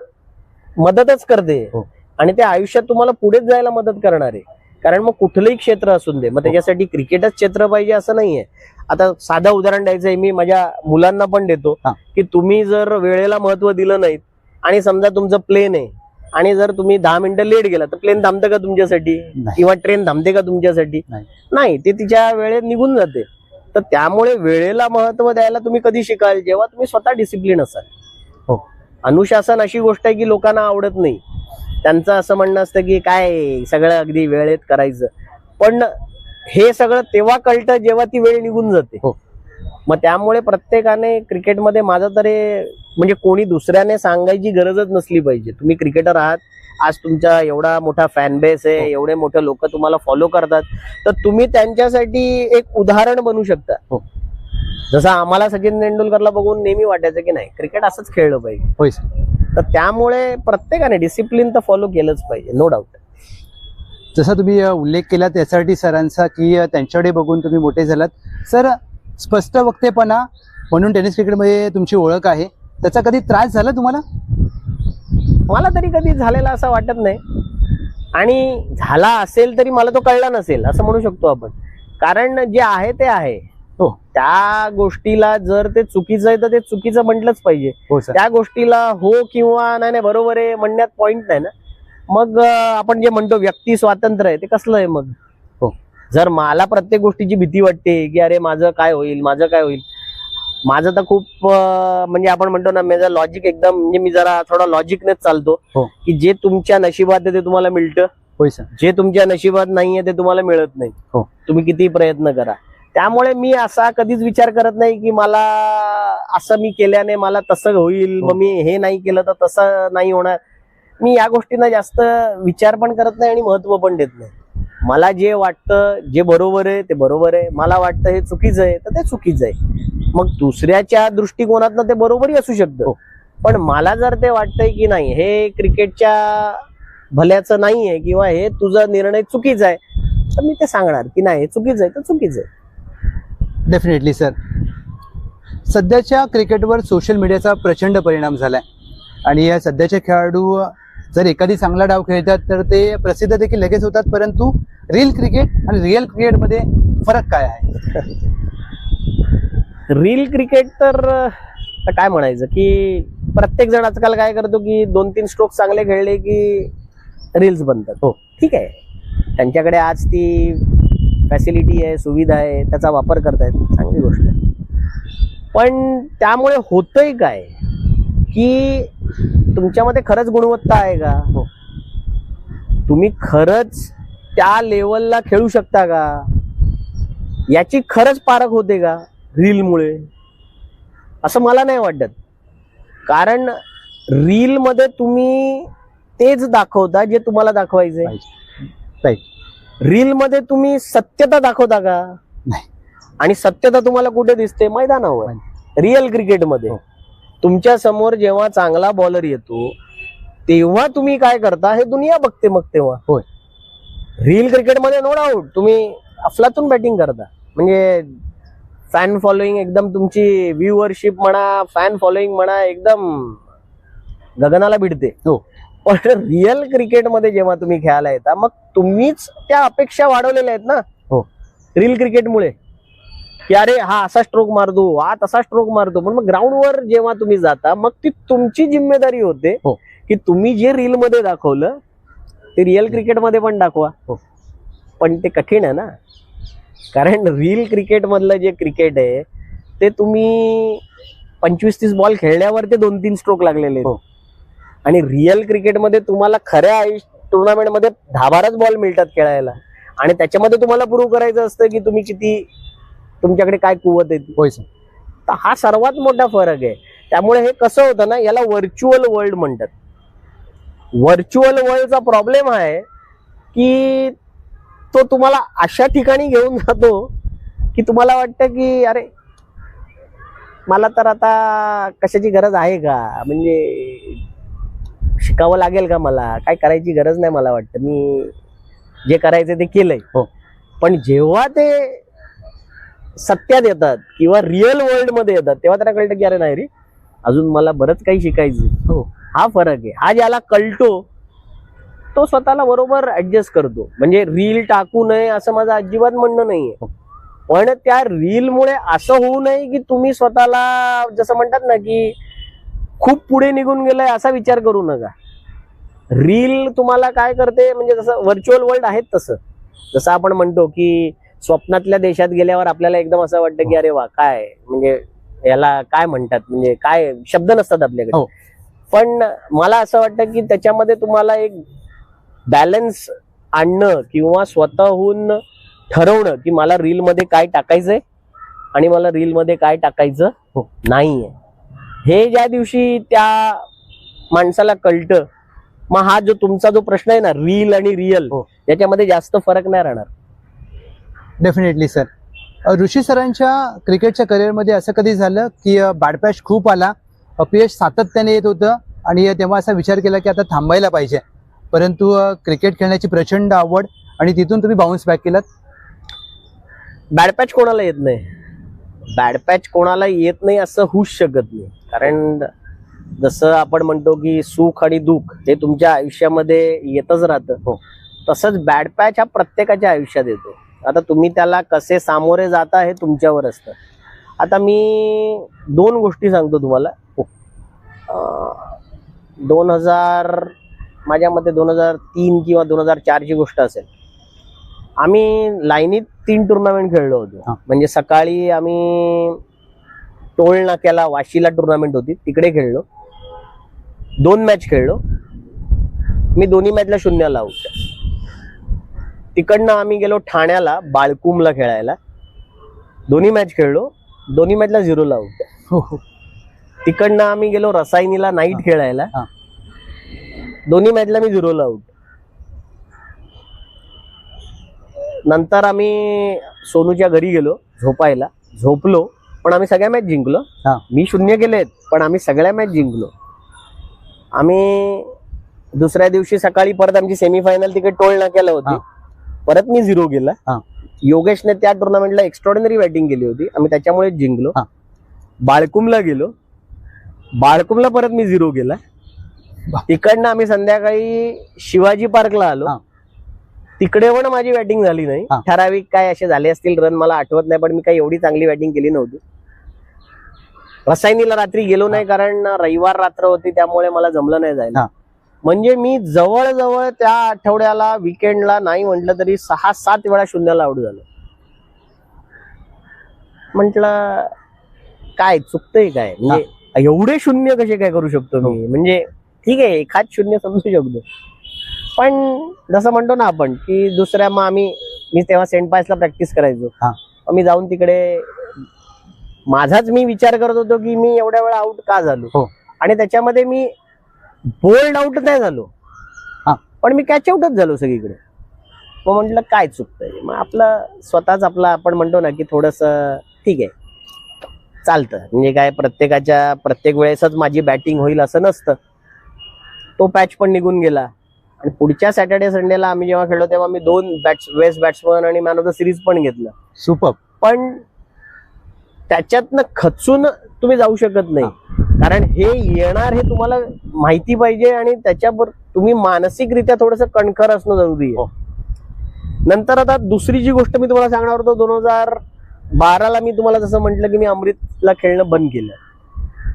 Speaker 3: मदतच करते.
Speaker 2: हो.
Speaker 3: आणि ते आयुष्यात तुम्हाला पुढेच जायला मदत करणार आहे. कारण मग कुठलंही क्षेत्र असून दे, मग त्याच्यासाठी क्रिकेटच क्षेत्र पाहिजे असं नाहीये. आता साधं उदाहरण द्यायचंय, मी माझ्या मुलांना पण देतो की तुम्ही जर वेळेला महत्व दिलं नाहीत आणि समजा तुमचं प्लेन आहे आणि जर तुम्ही 10 मिनिटं लेट गेला तर प्लेन थांबतं का तुमच्यासाठी? किंवा ट्रेन थांबते का तुमच्यासाठी? नाही, ते तिच्या वेळेत निघून जाते. तर त्यामुळे वेळेला महत्व द्यायला तुम्ही कधी शिकाल? जेव्हा तुम्ही स्वतः डिसिप्लिन असाल.
Speaker 2: हो.
Speaker 3: अनुशासन अशी गोष्ट आहे की लोकांना आवडत नाही. त्यांचं असं म्हणणं असतं की काय सगळं अगदी वेळेत करायचं, पण हे सगळं तेव्हा कळतं जेव्हा ती वेळ निघून जाते.
Speaker 2: हो.
Speaker 3: मग त्यामुळे प्रत्येकाने क्रिकेटमध्ये माझं तरी म्हणजे कोणी दुसऱ्याने सांगायची गरजच नसली पाहिजे. तुम्ही क्रिकेटर आहात, आज तुमचा एवढा मोठा फॅन बेस आहे, एवढे मोठे लोक तुम्हाला फॉलो करतात, तर तुम्ही त्यांच्यासाठी एक उदाहरण बनू शकता.
Speaker 2: हो.
Speaker 3: जसं आम्हाला सचिन तेंडुलकरला बघून नेहमी वाटायचं की नाही क्रिकेट असंच खेळलं पाहिजे.
Speaker 2: होय सर.
Speaker 3: तर त्यामुळे प्रत्येकाने डिसिप्लिन तर फॉलो केलंच पाहिजे, नो डाऊट.
Speaker 2: जसा तुम्ही उल्लेख केला त्यासाठी सरांचा की त्यांच्याकडे बघून तुम्ही मोठे झालात. सर, स्पष्ट वक्तेपणा म्हणून टेनिस क्रिकेटमध्ये तुमची ओळख आहे, त्याचा कधी त्रास झाला तुम्हाला?
Speaker 3: मला तरी कधी झालेला असं वाटत नाही, आणि झाला असेल तरी मला तो कळला नसेल असं म्हणू शकतो आपण. कारण जे आहे ते आहे.
Speaker 2: हो.
Speaker 3: त्या गोष्टीला जर ते चुकीचं आहे तर ते चुकीचं म्हटलंच पाहिजे.
Speaker 2: हो सर.
Speaker 3: त्या गोष्टीला हो किंवा नाही बरोबर आहे म्हणण्यात पॉइंट नाही ना. मग आपण जे म्हणतो व्यक्ती स्वातंत्र्य आहे ते कसलं आहे मग?
Speaker 2: हो.
Speaker 3: जर मला प्रत्येक गोष्टीची भीती वाटते की अरे माझं काय होईल, माझं काय होईल, माझं तर खूप म्हणजे आपण म्हणतो ना माझं लॉजिक एकदम म्हणजे मी जरा थोडा लॉजिकनेच चालतो.
Speaker 2: हो.
Speaker 3: की जे तुमच्या नशिबात आहे ते तुम्हाला मिळतं,
Speaker 2: होय सर.
Speaker 3: जे तुमच्या नशिबात नाहीये ते तुम्हाला मिळत नाही.
Speaker 2: हो.
Speaker 3: तुम्ही किती प्रयत्न करा. त्यामुळे मी असा कधीच विचार करत नाही की मला असं मी केल्याने मला तसं होईल, मग मी हे नाही केलं तर तसं नाही होणार. मी या गोष्टींना जास्त विचार पण करत नाही आणि महत्व पण देत नाही. मला जे वाटतं जे बरोबर आहे ते बरोबर आहे, मला वाटतं हे चुकीचं आहे तर ते चुकीचं आहे. मग दुसऱ्याच्या दृष्टिकोनातनं ते बरोबरही असू शकतं, पण मला जर ते वाटतंय की नाही हे क्रिकेटच्या भल्याचं नाहीये किंवा हे तुझा निर्णय चुकीचा आहे, तर मी ते सांगणार की नाही हे चुकीचं आहे तर चुकीचं आहे.
Speaker 2: Definitely sir. सध्याच्या क्रिकेटवर सोशल मीडियाचा प्रचंड परिणाम झालाय आणि या सध्याचे खेळाडू जर एखादी चांगला डाव खेळतात तर ते प्रसिद्ध देखील लगेच होतात, परंतु रील क्रिकेट आणि रिअल क्रिकेटमध्ये फरक काय आहे?
Speaker 3: रील क्रिकेट तर आता काय म्हणायचं की प्रत्येक जण आजकाल काय करतो की 2-3 स्ट्रोक चांगले खेळले की रील्स बनतात.
Speaker 2: हो,
Speaker 3: ठीक आहे, त्यांच्याकडे आज ती फॅसिलिटी आहे, सुविधा आहे, त्याचा वापर करतायत, चांगली गोष्ट आहे. पण त्यामुळे होतंय काय की तुमच्यामध्ये खरंच गुणवत्ता आहे का?
Speaker 2: हो.
Speaker 3: तुम्ही खरंच त्या लेवलला खेळू शकता का? याची खरंच पारख होते का रीलमुळे? असं मला नाही वाटत. कारण रील मध्ये तुम्ही तेच दाखवता जे तुम्हाला दाखवायचंय.
Speaker 2: राईट.
Speaker 3: रील मध्ये तुम्ही सत्यता दाखवता का?
Speaker 2: नाही.
Speaker 3: आणि सत्यता तुम्हाला कुठे दिसते? मैदानावर. रिअल क्रिकेटमध्ये तुमच्या समोर जेव्हा चांगला बॉलर येतो तेव्हा तुम्ही काय करता हे दुनिया बघते. मग तेव्हा
Speaker 2: होय,
Speaker 3: रील क्रिकेटमध्ये नो डाऊट तुम्ही अफलातून बॅटिंग करता, म्हणजे फॅन फॉलोईंग एकदम, तुमची व्ह्यूअरशिप म्हणा, फॅन फॉलोईंग म्हणा, एकदम गगनाला भिडते.
Speaker 2: हो.
Speaker 3: पण रिअल क्रिकेटमध्ये जेव्हा तुम्ही खेळायला येता मग तुम्हीच त्या अपेक्षा वाढवलेल्या आहेत ना.
Speaker 2: हो.
Speaker 3: रील क्रिकेटमुळे की अरे हा असा स्ट्रोक मारतो, हा तसा स्ट्रोक मारतो. पण मग ग्राउंडवर जेव्हा तुम्ही जाता मग ती तुमची जिम्मेदारी होते
Speaker 2: हो.
Speaker 3: की तुम्ही जे रील मध्ये दाखवलं ते रिअल क्रिकेटमध्ये पण दाखवा.
Speaker 2: हो.
Speaker 3: पण ते कठीण आहे ना, कारण रील क्रिकेट मधलं जे क्रिकेट आहे ते तुम्ही 25-30 बॉल खेळण्यावर ते 2-3 स्ट्रोक लागलेले आहेत. आणि रिअल क्रिकेटमध्ये तुम्हाला खऱ्या टुर्नामेंटमध्ये 10-12 बॉल मिळतात खेळायला आणि त्याच्यामध्ये तुम्हाला प्रूव्ह करायचं असतं की तुम्ही किती, तुमच्याकडे काय कुवत आहे.
Speaker 2: होय सर.
Speaker 3: तर हा सर्वात मोठा फरक आहे. त्यामुळे हे कसं होतं ना, याला व्हर्च्युअल वर्ल्ड म्हणतात. व्हर्च्युअल वर्ल्डचा प्रॉब्लेम आहे की तो तुम्हाला अशा ठिकाणी घेऊन जातो की तुम्हाला वाटतं की अरे मला तर आता कशाची गरज आहे का, म्हणजे शिकावं लागेल का, मला काय करायची गरज नाही, मला वाटतं मी जे करायचं ते केलंय.
Speaker 2: हो.
Speaker 3: पण जेव्हा ते सत्यात येतात किंवा रिअल वर्ल्ड मध्ये येतात तेव्हा त्यांना कळतं की अरे नाही रे, अजून मला बरंच काही शिकायचं.
Speaker 2: हो.
Speaker 3: हा फरक आहे. हा ज्याला कळतो तो स्वतःला बरोबर ऍडजस्ट करतो. म्हणजे रील टाकू नये असं माझं अजिबात म्हणणं नाहीये, पण त्या रीलमुळे असं होऊ नये की तुम्ही स्वतःला जसं म्हणतात ना की खूप पुढे निघून गेलाय असा विचार करू नका. रील तुम्हाला काय करते, म्हणजे जसं व्हर्च्युअल वर्ल्ड आहेत तसं, जसं आपण म्हणतो की स्वप्नातल्या देशात गेल्यावर आपल्याला एकदम असं वाटतं की अरे वा काय, म्हणजे याला काय म्हणतात, म्हणजे काय शब्द नसतात आपल्याकडे. पण मला असं वाटतं की त्याच्यामध्ये तुम्हाला एक बॅलन्स आणणं किंवा स्वतःहून ठरवणं की मला रील मध्ये काय टाकायचंय आणि मला रील मध्ये काय टाकायचं नाहीये. हे ज्या दिवशी त्या माणसाला कळतं मग हा जो तुमचा जो प्रश्न आहे ना रील आणि रिअल, याच्यामध्ये जास्त फरक नाही राहणार.
Speaker 2: Definitely sir. ऋषी सरांच्या क्रिकेटच्या करिअरमध्ये असं कधी झालं की बॅड पॅच खूप आला, अपयश सातत्याने येत होतं आणि तेव्हा असा विचार केला की आता थांबायला पाहिजे, परंतु क्रिकेट खेळण्याची प्रचंड आवड आणि तिथून तुम्ही बाउन्स बॅक केलात?
Speaker 3: बॅड पॅच कोणाला येत नाही, बॅड पॅच कोणाला येत नाही असं होऊच शकत नाही. कारण जसं आपण म्हणतो की सुख आणि दुःख हे तुमच्या आयुष्यामध्ये येतच राहतं, तसंच बॅड पॅच हा प्रत्येकाच्या आयुष्यात येतो. आता तुम्ही त्याला कसे सामोरे जाता हे तुमच्यावर असतं. आता मी 2 गोष्टी सांगतो तुम्हाला. 2000 माझ्या मते 2003 किंवा 2004 ची गोष्ट असेल. आम्ही लाईनीत 3 टुर्नामेंट खेळलो होतो. म्हणजे सकाळी आम्ही टोल नाक्याला वाशीला टुर्नामेंट होती, तिकडे खेळलो. 2 मॅच खेळलो. मी दोन्ही मॅचला 0 आउट. तिकडनं आम्ही गेलो ठाण्याला बाळकुमला खेळायला. दोन्ही मॅच खेळलो, दोन्ही मॅचला 0 आउट.
Speaker 2: हो हो.
Speaker 3: तिकडनं आम्ही गेलो रसायनीला नाईट खेळायला,
Speaker 2: हा.
Speaker 3: दोन्ही मॅचला मी 0 आउट. नंतर आम्ही सोनूच्या घरी गेलो झोपायला, झोपलो, पण आम्ही सगळ्या मॅच जिंकलो.
Speaker 2: हा.
Speaker 3: मी 0 केलेत पण आम्ही सगळ्या मॅच जिंकलो. आम्ही दुसऱ्या दिवशी सकाळी परत आमची सेमीफायनल तिकडे टोल नाक्याला होती.
Speaker 2: हा.
Speaker 3: परत मी 0 केला.
Speaker 2: हा.
Speaker 3: योगेशने त्या टुर्नामेंटला एक्स्ट्रॉर्डिनरी बॅटिंग केली होती, आम्ही त्याच्यामुळे जिंकलो.
Speaker 2: हा.
Speaker 3: बाळकुमला गेलो, बाळकुमला परत मी 0 केला. तिकडनं आम्ही संध्याकाळी शिवाजी पार्कला आलो.
Speaker 2: हा.
Speaker 3: तिकडे पण माझी बॅटिंग झाली नाही.
Speaker 2: हा.
Speaker 3: ठराविक काय असे झाले असतील रन मला आठवत नाही, पण मी काही एवढी चांगली बॅटिंग केली नव्हती. रसायनीला रात्री गेलो नाही कारण रविवार रात्र होती, त्यामुळे मला जमलं नाही जायला.
Speaker 2: हा.
Speaker 3: म्हणजे मी जवळजवळ त्या आठवड्याला विकेंडला नाही म्हटलं तरी 6-7 वेळा 0 आउट झालो. म्हटलं काय चुकतंय काय, म्हणजे एवढे 0 कसे काय करू शकतो मी. म्हणजे ठीक आहे एखाद 0 समजू शकतो, पण जसं म्हणतो ना आपण की दुसऱ्या मग मी तेव्हा सेंट पायसला प्रॅक्टिस करायचो.
Speaker 2: हा.
Speaker 3: मग मी जाऊन तिकडे माझाच मी विचार करत होतो की मी एवढ्या वेळा आउट का झालो.
Speaker 2: हो.
Speaker 3: आणि त्याच्यामध्ये मी बोल्ड आउट नाही झालो,
Speaker 2: हा.
Speaker 3: पण मी कॅच आउटच झालो सगळीकडे. मग म्हटलं काय चुकतंय. मग आपलं स्वतःच आपला आपण म्हणतो ना की थोडस ठीक आहे चालतं, म्हणजे काय प्रत्येक वेळेसच माझी बॅटिंग होईल असं नसतं. तो पॅच पण निघून गेला आणि पुढच्या सॅटर्डे संडेला आम्ही जेव्हा खेळलो तेव्हा मी 2 बेस्ट बॅट्समन आणि मॅन ऑफ द सिरीज पण घेतलं.
Speaker 2: सुपर.
Speaker 3: पण त्याच्यातनं खचून तुम्ही जाऊ शकत नाही, कारण हे येणार हे तुम्हाला माहिती पाहिजे आणि त्याच्यावर तुम्ही मानसिकरित्या थोडस कणखर असणं जरुरी आहे. नंतर आता दुसरी जी गोष्ट मी तुम्हाला सांगणार होतो, 2012ला मी तुम्हाला जसं म्हटलं की मी अमृतला खेळणं बंद केलं.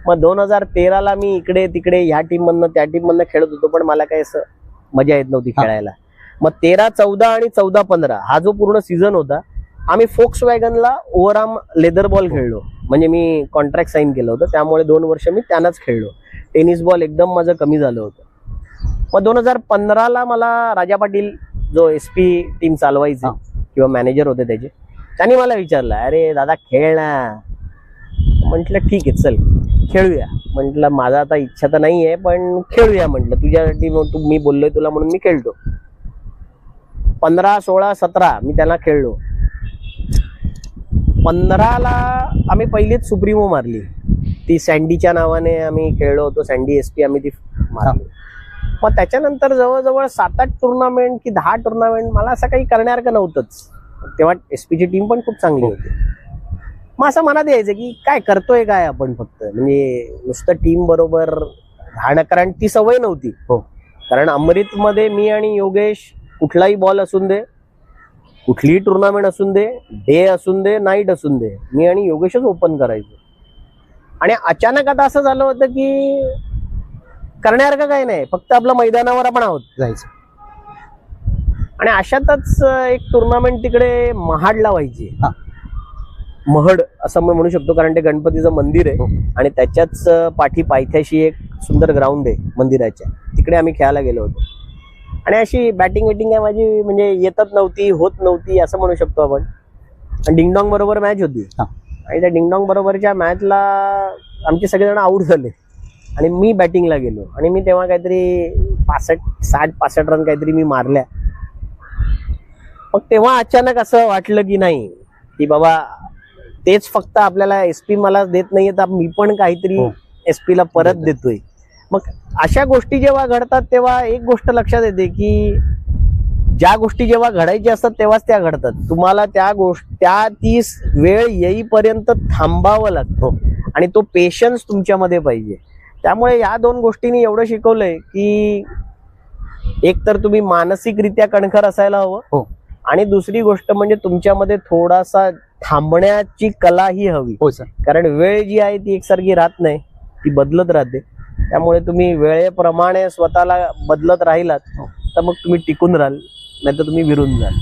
Speaker 3: मग 2013ला मी इकडे तिकडे ह्या टीम मधनं त्या टीम मधनं खेळत होतो, पण मला काही असं मजा येत नव्हती खेळायला. मग 13-14 आणि 14-15 हा जो पूर्ण सीझन होता, आम्ही फोक्स वॅगनला ओव्हरआर्म लेदर बॉल खेळलो. म्हणजे मी कॉन्ट्रॅक्ट साईन केलं होतं, त्यामुळे 2 वर्ष मी त्यानंच खेळलो. टेनिस बॉल एकदम माझं कमी झालं होतं. मग 2015ला मला राजा पाटील जो SP टीम चालवायचे किंवा मॅनेजर होते त्याचे, त्यांनी मला विचारलं अरे दादा खेळ ना. म्हटलं ठीक आहे चल खेळूया. म्हटलं माझा आता इच्छा तर नाही आहे पण खेळूया. म्हटलं तुझ्यासाठी मी बोललोय तुला म्हणून मी खेळतो. 15, 16, 17 मी त्यांना खेळलो. 15ला आम्ही पहिलीच सुप्रीमो मारली, ती सँडीच्या नावाने आम्ही खेळलो होतो. सँडी SP आम्ही ती मारली. मग त्याच्यानंतर जवळजवळ 7-8 टुर्नामेंट की 10 टुर्नामेंट मला असं काही करण्यासारखं नव्हतंच. तेव्हा SPची टीम पण खूप चांगली होती. मग असं मनात यायचं की काय करतोय काय आपण, फक्त म्हणजे नुसतं टीम बरोबर राहणं, कारण ती सवय नव्हती.
Speaker 2: हो.
Speaker 3: कारण अमृतमध्ये मी आणि योगेश कुठलाही बॉल असून दे, कुठलीही टुर्नामेंट असून दे, डे असून दे, नाईट असून दे, मी आणि योगेशच ओपन करायचो. आणि अचानक आता असं झालं होतं की करण्यासारखं काही नाही, फक्त आपलं मैदानावर आपण आहोत
Speaker 2: जायचं.
Speaker 3: आणि अशातच एक टुर्नामेंट तिकडे महाडला व्हायची. महड असं म्हणू शकतो, कारण ते गणपतीचं मंदिर आहे आणि त्याच्याच पाठी पायथ्याशी एक सुंदर ग्राउंड आहे मंदिराच्या, तिकडे आम्ही खेळायला गेलो होतो. आणि अशी बॅटिंग वेटिंग आहे माझी म्हणजे येतच नव्हती, होत नव्हती असं म्हणू शकतो आपण. आणि डिंगडॉंग बरोबर मॅच होती आणि त्या डिंगडॉंग बरोबरच्या मॅचला आमचे सगळेजण आउट झाले आणि मी बॅटिंगला गेलो आणि मी तेव्हा काहीतरी 60-65 रन काहीतरी मी मारल्या. मग तेव्हा अचानक असं वाटलं की नाही की बाबा तेच फक्त आपल्याला SP मला देत नाहीये तर मी पण काहीतरी SP ला परत देतोय. मग अशा गोष्टी जेव्हा घडतात तेव्हा एक गोष्ट लक्षात येते की ज्या गोष्टी जेव्हा घडायच्या असतात तेव्हाच त्या घडतात. तुम्हाला ती वेळ येईपर्यंत थांबावं लागतं आणि तो पेशन्स तुमच्यामध्ये पाहिजे. त्यामुळे या 2 गोष्टींनी एवढं शिकवलंय की एक तर तुम्ही मानसिकरित्या कणखर असायला हवं आणि दुसरी गोष्ट म्हणजे तुमच्यामध्ये थोडासा थांबण्याची कला ही हवी.
Speaker 2: हो सर.
Speaker 3: कारण वेळ जी आहे ती एकसारखी राहत नाही, ती बदलत राहते. त्यामुळे तुम्ही वेळेप्रमाणे स्वतःला बदलत राहिलात तर मग तुम्ही टिकून राहाल, नाही तर तुम्ही विरून जाल.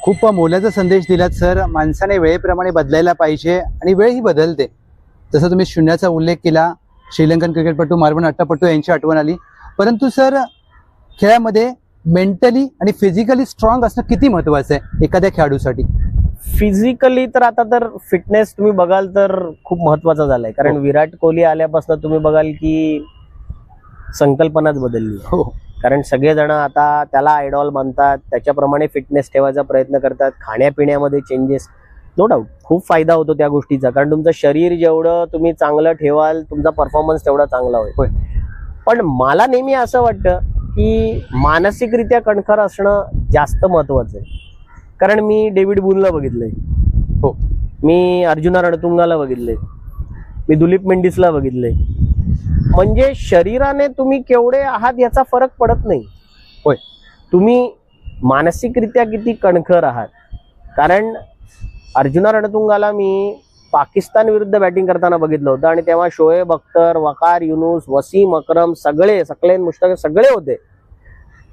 Speaker 2: खूप मोलाचा संदेश दिलात सर. माणसाने वेळेप्रमाणे बदलायला पाहिजे आणि वेळ ही बदलते. जसं तुम्ही 0चा उल्लेख केला, श्रीलंकन क्रिकेटपटू मार्वन अट्टापट्टू यांची आठवण आली. परंतु सर खेळामध्ये मेंटली आणि फिजिकली स्ट्रॉंग असणं किती महत्वाचं आहे एखाद्या खेळाडूसाठी?
Speaker 3: फिजिकली तर आता तर फिटनेस तुम्ही बघाल तर खूप महत्वाचा झालाय, कारण विराट कोहली आल्यापासून तुम्ही बघाल की संकल्पनाच बदलली आहे.
Speaker 2: हो
Speaker 3: कारण सगळेजण आता त्याला आयडॉल मानतात, त्याच्याप्रमाणे फिटनेस ठेवायचा प्रयत्न करतात. खाण्यापिण्यामध्ये चेंजेस, नो डाऊट खूप फायदा होतो त्या गोष्टीचा, कारण तुमचं शरीर जेवढं तुम्ही चांगलं ठेवाल तुमचा परफॉर्मन्स तेवढा चांगला होईल.
Speaker 2: होय.
Speaker 3: पण मला नेहमी असं वाटतं की मानसिकरित्या कणखर असणं जास्त महत्वाचं आहे. कारण मी डेव्हिड बुनला बघितलंय,
Speaker 2: हो
Speaker 3: मी अर्जुना रणतुंगाला बघितलंय, मी दुलीप मेंडिसला बघितलंय. म्हणजे शरीराने तुम्ही केवढे आहात याचा फरक पडत नाही.
Speaker 2: होय.
Speaker 3: तुम्ही मानसिकरित्या किती कणखर आहात. कारण अर्जुना रणतुंगाला मी पाकिस्तान विरुद्ध बॅटिंग करताना बघितलं होतं, आणि तेव्हा शोएब अख्तर, वकार युनुस, वसीम अक्रम, सकलेन मुश्ताक सगळे होते.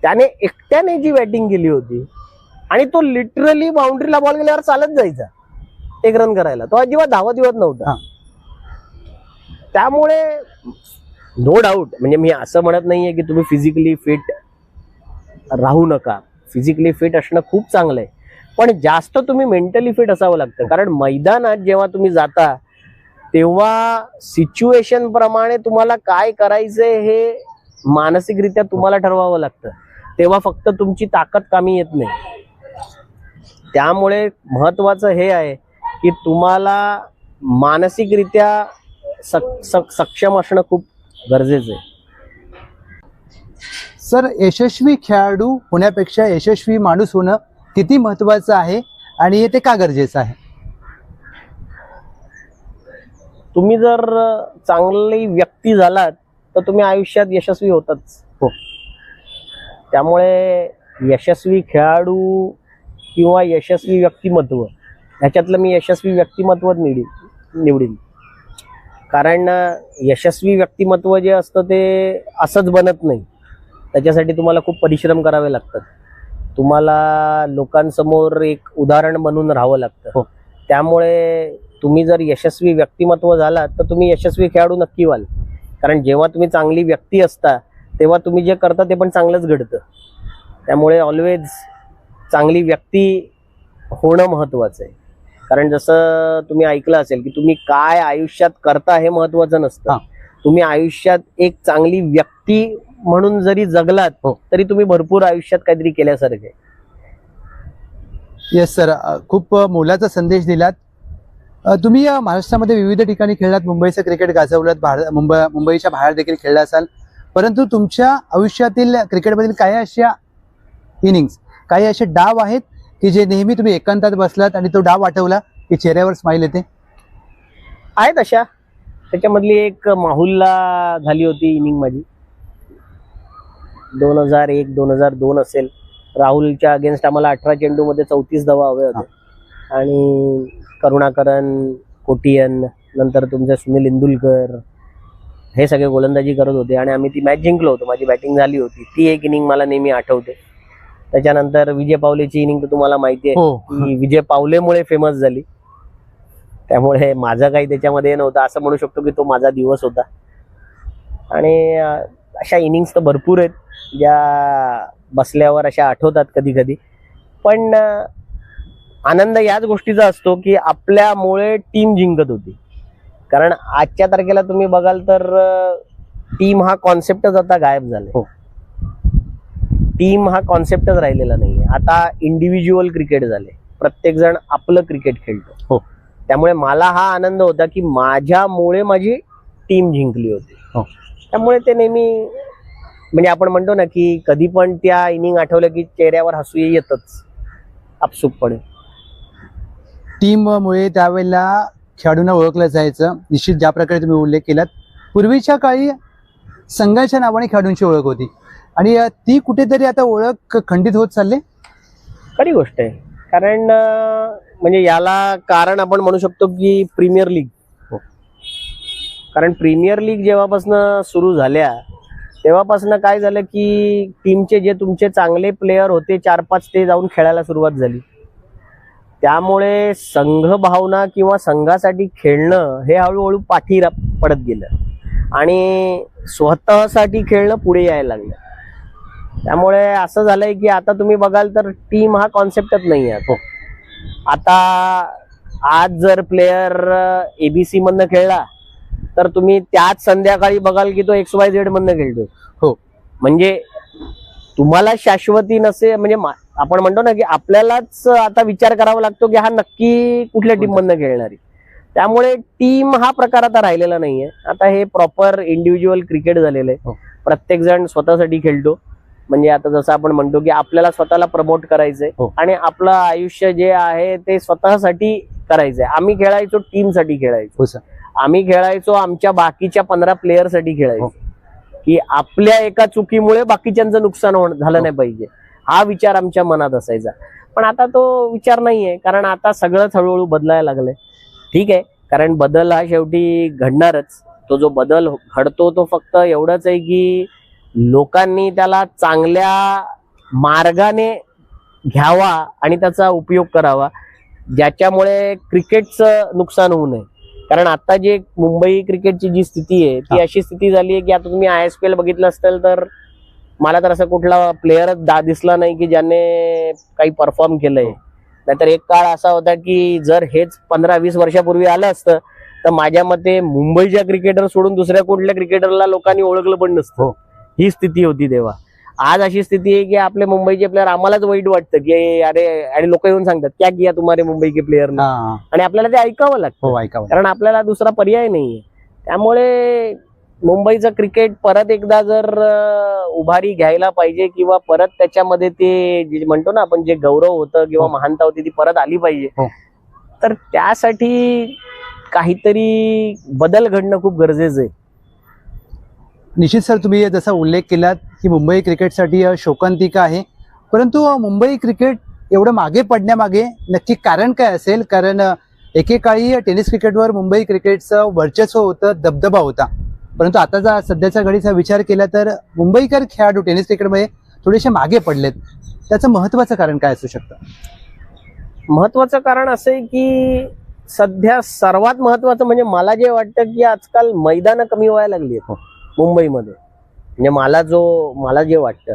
Speaker 3: त्याने एकट्याने जी बॅटिंग केली होती, आणि तो लिटरली बाउंड्रीला बॉल गेल्यावर चालत जायचा 1 रन करायला, तो अजिबात धावत नव्हता. त्यामुळे नो डाऊट, म्हणजे मी असं म्हणत नाहीये की तुम्ही फिजिकली फिट राहू नका. फिजिकली फिट असणं खूप चांगलं आहे, पण जास्त तुम्ही मेंटली फिट असावं लागतं. कारण मैदानात जेव्हा तुम्ही जाता तेव्हा सिच्युएशन प्रमाणे तुम्हाला काय करायचंय हे मानसिकरित्या तुम्हाला ठरवावं लागतं. तेव्हा फक्त तुमची ताकद कामी येत नाही. त्यामुळे महत्वाचं हे आहे की तुम्हाला मानसिकरित्या सक्षम असणं खूप गरजेचं आहे.
Speaker 2: सर, यशस्वी खेळाडू होण्यापेक्षा यशस्वी माणूस होणं किती महत्वाचं आहे आणि ते का गरजेचं आहे?
Speaker 3: तुम्ही जर चांगली व्यक्ती झालात तर तुम्ही आयुष्यात यशस्वी होताच.
Speaker 2: हो.
Speaker 3: त्यामुळे यशस्वी खेळाडू किंवा यशस्वी व्यक्तिमत्व, ह्याच्यातलं मी यशस्वी व्यक्तिमत्व निवडीन. कारण यशस्वी व्यक्तिमत्व जे असतं ते असंच बनत नाही. त्याच्यासाठी तुम्हाला खूप परिश्रम करावे लागतात. तुम्हाला लोकांसमोर एक उदाहरण बनून राहावं लागतं.
Speaker 2: हो.
Speaker 3: त्यामुळे तुम्ही जर यशस्वी व्यक्तिमत्व झालात तर तुम्ही यशस्वी खेळाडू नक्की व्हाल. कारण जेव्हा तुम्ही चांगली व्यक्ती असता तेव्हा तुम्ही जे करता ते पण चांगलंच घडतं. त्यामुळे ऑलवेज चांगली व्यक्ती होणं महत्वाचं आहे. कारण जसं तुम्ही ऐकलं असेल की तुम्ही काय आयुष्यात करता हे महत्वाचं नसतं. तुम्ही आयुष्यात एक चांगली व्यक्ती म्हणून जरी जगलात तरी तुम्ही भरपूर आयुष्यात काहीतरी केल्यासारखे.
Speaker 2: येस सर, खूप मोलाचा संदेश दिलात. तुम्ही महाराष्ट्रामध्ये विविध ठिकाणी खेळलात, मुंबईचं क्रिकेट गाजवलं, मुंबईच्या बाहेर देखील खेळला असाल. परंतु तुमच्या आयुष्यातील क्रिकेटमधील काही अशा इनिंग्स, काही असे डाव आहेत की जे नेहमी तुम्ही एकांतात बसलात आणि तो डाव आठवला की चेहऱ्यावर स्माइल येते?
Speaker 3: आहेत अशा. त्याच्यामधली एक माहुलला झाली होती इनिंग माझी, 2001-2002 असेल. राहुलच्या अगेन्स्ट आम्हाला 18 चेंडूमध्ये 34 धावा हवे होते. आणि करुणाकरन, कोटियन, नंतर तुमचे सुनील इंदुलकर हे सगळे गोलंदाजी करत होते आणि आम्ही ती मॅच जिंकलो होतो. माझी बॅटिंग झाली होती. ती एक इनिंग मला नेहमी आठवते. त्याच्यानंतर विजय पावलेची इनिंग तर तुम्हाला माहिती आहे की विजय पावलेमुळे फेमस झाली. त्यामुळे माझं काही त्याच्यामध्ये नव्हतं, असं म्हणू शकतो की तो माझा दिवस होता. आणि अशा इनिंग्स तर भरपूर आहेत ज्या बसल्यावर अशा आठवतात कधी कधी. पण आनंद याच गोष्टीचा असतो की आपल्यामुळे टीम जिंकत होती. कारण आजच्या तारखेला तुम्ही बघाल तर टीम हा कॉन्सेप्टच आता गायब झाला. टीम हा कॉन्सेप्टच राहिलेला नाहीये. आता इंडिव्हिज्युअल क्रिकेट झाले, प्रत्येक जण आपलं क्रिकेट खेळतो. त्यामुळे मला हा आनंद होता की माझ्यामुळे माझी टीम जिंकली होती. त्यामुळे ते नेहमी, म्हणजे आपण म्हणतो ना की कधी पण त्या इनिंग आठवलं की चेहऱ्यावर हसू येतच आपसुकपणे.
Speaker 2: टीममुळे त्यावेळेला खेळाडूंना ओळखलं जायचं. निश्चित ज्या प्रकारे तुम्ही उल्लेख केलात, पूर्वीच्या काळी संघाच्या नावाने खेळाडूंची ओळख होती आणि ती कुठेतरी आता ओळख खंडित होत चालली.
Speaker 3: खरी गोष्ट आहे. कारण म्हणजे याला कारण आपण म्हणू शकतो की प्रीमियर लीग. कारण प्रीमियर लीग जेव्हापासून सुरू झाल्या तेव्हापासून काय झालं की टीमचे जे तुमचे चांगले प्लेयर होते 4-5 ते जाऊन खेळायला सुरुवात झाली. त्यामुळे संघ भावना किंवा संघासाठी खेळणं हे हळूहळू पाठी पडत गेलं आणि स्वतःसाठी खेळणं पुढे यायला लागलं. त्यामुळे असं झालंय की आता तुम्ही बघाल तर टीम हा कॉन्सेप्टच नाही आहे. आता आज जर प्लेयर एबीसी मधनं खेळला तर तुम्ही त्याच संध्याकाळी बघाल की तो XYZ मधनं खेळतोय.
Speaker 2: हो.
Speaker 3: म्हणजे तुम्हाला शाश्वती नसे, म्हणजे आपण म्हणतो ना की आपल्यालाच आता विचार करावा लागतो की हा नक्की कुठल्या टीम मधनं खेळणार आहे. त्यामुळे टीम हा प्रकार आता राहिलेला नाहीये. आता हे प्रॉपर इंडिव्हिज्युअल क्रिकेट झालेलं आहे. प्रत्येक जण स्वतःसाठी खेळतो. म्हणजे आता जसं आपण म्हणतो की आपल्याला स्वतःला प्रमोट करायचंय आणि आपलं आयुष्य जे आहे ते स्वतःसाठी करायचंय. आम्ही खेळायचो टीमसाठी खेळायचो. आम्ही खेळायचो आमच्या बाकीच्या 15 प्लेयरसाठी खेळायचो की आपल्या एका चुकीमुळे बाकीच्यांचं नुकसान झालं नाही पाहिजे, हा विचार आमच्या मनात असायचा. पण आता तो विचार नाहीये, कारण आता सगळंच हळूहळू बदलायला लागलंय. ठीक आहे, कारण बदल हा शेवटी घडणारच. तो जो बदल घडतो तो फक्त एवढंच आहे की लोकांनी त्याला चांगल्या मार्गाने घ्यावा आणि त्याचा उपयोग करावा, ज्याच्यामुळे क्रिकेटचं नुकसान होऊ नये. कारण आता जे मुंबई क्रिकेटची जी स्थिती आहे ती अशी स्थिती झाली आहे की आता तुम्ही ISPL बघितलं असेल तर मला तर असं कुठला प्लेयरच दिसला नाही की ज्याने काही परफॉर्म केलंय. नाहीतर एक काळ असा होता की जर हेच 15-20 वर्षापूर्वी आलं असतं तर माझ्या मते मुंबईच्या क्रिकेटर सोडून दुसऱ्या कुठल्या क्रिकेटरला लोकांनी ओळखलं पण नसतं. ही स्थिती होती तेव्हा. आज अशी स्थिती आहे की आपले मुंबईचे प्लेयर आम्हालाच वाईट वाटतं की अरे, आणि लोक येऊन सांगतात क्या किया तुम्हारे मुंबई के प्लेयर ने, आणि आपल्याला ते ऐकावं लागतं, कारण आपल्याला दुसरा पर्याय नाहीये. त्यामुळे मुंबईचं क्रिकेट परत एकदा जर उभारी घ्यायला पाहिजे किंवा परत त्याच्यामध्ये ते जे म्हणतो ना आपण जे गौरव होतं किंवा महानता होती ती परत आली पाहिजे, तर त्यासाठी काहीतरी बदल घडणं खूप गरजेचं आहे.
Speaker 2: निश्चित सर, तुम्ही जसा उल्लेख केलात की मुंबई क्रिकेटसाठी शोकांतिका आहे, परंतु मुंबई क्रिकेट एवढं मागे पडण्यामागे नक्की कारण काय असेल? कारण एकेकाळी टेनिस क्रिकेटवर मुंबई क्रिकेटचं वर्चस्व होतं, दबदबा होता, परंतु आताचा सध्याच्या घडीचा विचार केला तर मुंबईकर खेळाडू टेनिस क्रिकेटमध्ये थोडेसे मागे पडलेत. त्याचं महत्वाचं कारण काय असू शकतं?
Speaker 3: महत्वाचं कारण असं आहे की सध्या सर्वात महत्वाचं म्हणजे मला जे वाटतं की आजकाल मैदानं कमी व्हायला लागली आहेत मुंबईमध्ये. म्हणजे मला जे वाटतं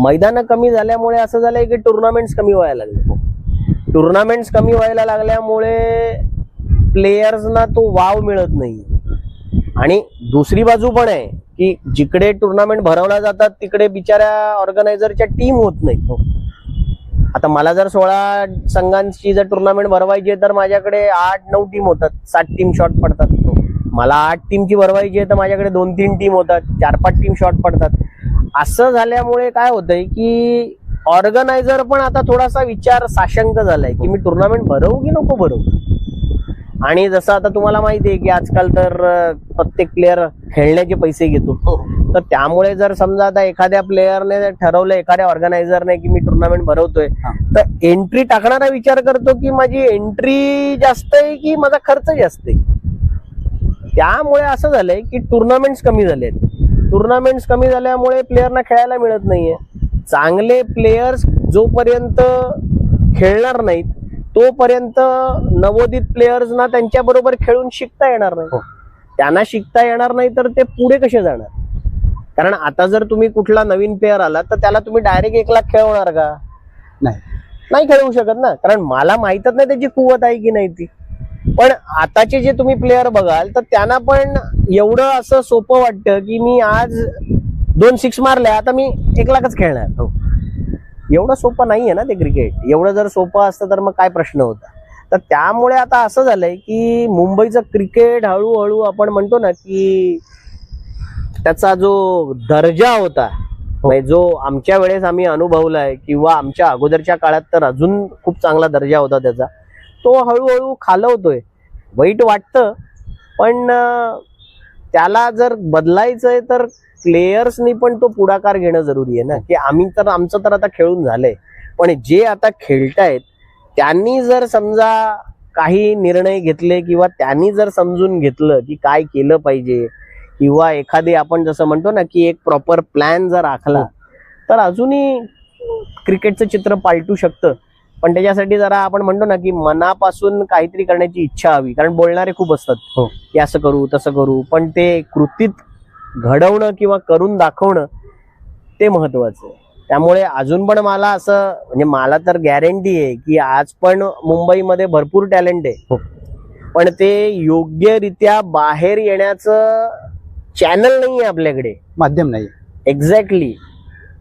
Speaker 3: मैदानं कमी झाल्यामुळे असं झालंय की टुर्नामेंट्स कमी व्हायला लागले. टुर्नामेंट्स कमी व्हायला लागल्यामुळे प्लेयर्सना तो वाव मिळत नाही. आणि दुसरी बाजू पण आहे की जिकडे टुर्नामेंट भरवल्या जातात तिकडे बिचाऱ्या ऑर्गनायझरच्या टीम होत नाही. आता मला जर 16 संघांची जर टुर्नामेंट भरवायची आहे तर माझ्याकडे 8-9 टीम होतात, 7 टीम शॉर्ट पडतात. मला 8 टीमची भरवायची आहे तर माझ्याकडे 2-3 टीम होतात, 4-5 टीम शॉर्ट पडतात. असं झाल्यामुळे काय होतंय की ऑर्गनायझर पण आता थोडासा विचार साशंक झालाय की मी टुर्नामेंट भरवू की नको भरवू. आणि जसं आता तुम्हाला माहिती आहे की आजकाल तर प्रत्येक प्लेअर खेळण्याचे पैसे घेतो, तर त्यामुळे जर समजा आता एखाद्या प्लेअरने ठरवलं, एखाद्या ऑर्गनायझरने की मी टुर्नामेंट भरवतोय, तर एंट्री टाकणारा विचार करतो की माझी एंट्री जास्त आहे की माझा खर्च जास्त आहे. त्यामुळे असं झालंय की टुर्नामेंट्स कमी झालेत. टुर्नामेंट्स कमी झाल्यामुळे प्लेयरना खेळायला मिळत नाहीये. चांगले प्लेयर्स जोपर्यंत खेळणार नाहीत तोपर्यंत नवोदित प्लेयर्सना त्यांच्या बरोबर खेळून शिकता येणार नाही. त्यांना शिकता येणार नाही तर ते पुढे कसे जाणार? कारण आता जर तुम्ही कुठला नवीन प्लेअर आला तर त्याला तुम्ही डायरेक्ट 1 लाख खेळवणार का? नाही खेळवू शकत ना, कारण मला माहीतच नाही त्याची कुवत आहे की नाही ती. पण आताचे जे तुम्ही प्लेअर बघाल तर त्यांना पण एवढं असं सोपं वाटतं की मी आज 2 6 मारल्या आता मी 1 लाखच खेळणार. एवढं सोपं नाहीये ना ते क्रिकेट. एवढं जर सोपं असतं तर मग काय प्रश्न होता. तर त्यामुळे आता असं झालंय की मुंबईचं क्रिकेट हळूहळू आपण म्हणतो ना की त्याचा जो दर्जा होता, जो आमच्या वेळेस आम्ही अनुभवलाय किंवा आमच्या अगोदरच्या काळात तर अजून खूप चांगला दर्जा होता त्याचा, तो हळूहळू खालवतोय. वाईट वाटतं, पण त्याला जर बदलायचंय तर प्लेयर्सनी पण तो पुढाकार घेणं जरुरी आहे ना, की आमचं तर आता खेळून झालंय, पण जे आता खेळतायत त्यांनी जर समजा काही निर्णय घेतले किंवा त्यांनी जर समजून घेतलं की काय केलं पाहिजे, किंवा एखादी आपण जसं म्हणतो ना की एक प्रॉपर प्लॅन जर आखला तर अजूनही क्रिकेटचं चित्र पालटू शकतं. पण त्याच्यासाठी जरा आपण म्हणतो ना की मनापासून काहीतरी करण्याची इच्छा हवी. कारण बोलणारे खूप असतात की असं करू तसं करू, पण ते कृतीत घडवणं किंवा करून दाखवणं ते महत्वाचं आहे. त्यामुळे अजून पण मला असं म्हणजे मला तर गॅरंटी आहे की आज पण मुंबईमध्ये भरपूर टॅलेंट आहे, पण ते योग्यरित्या बाहेर येण्याचं चॅनल नाही आहे आपल्याकडे,
Speaker 2: माध्यम नाही.
Speaker 3: एक्झॅक्टली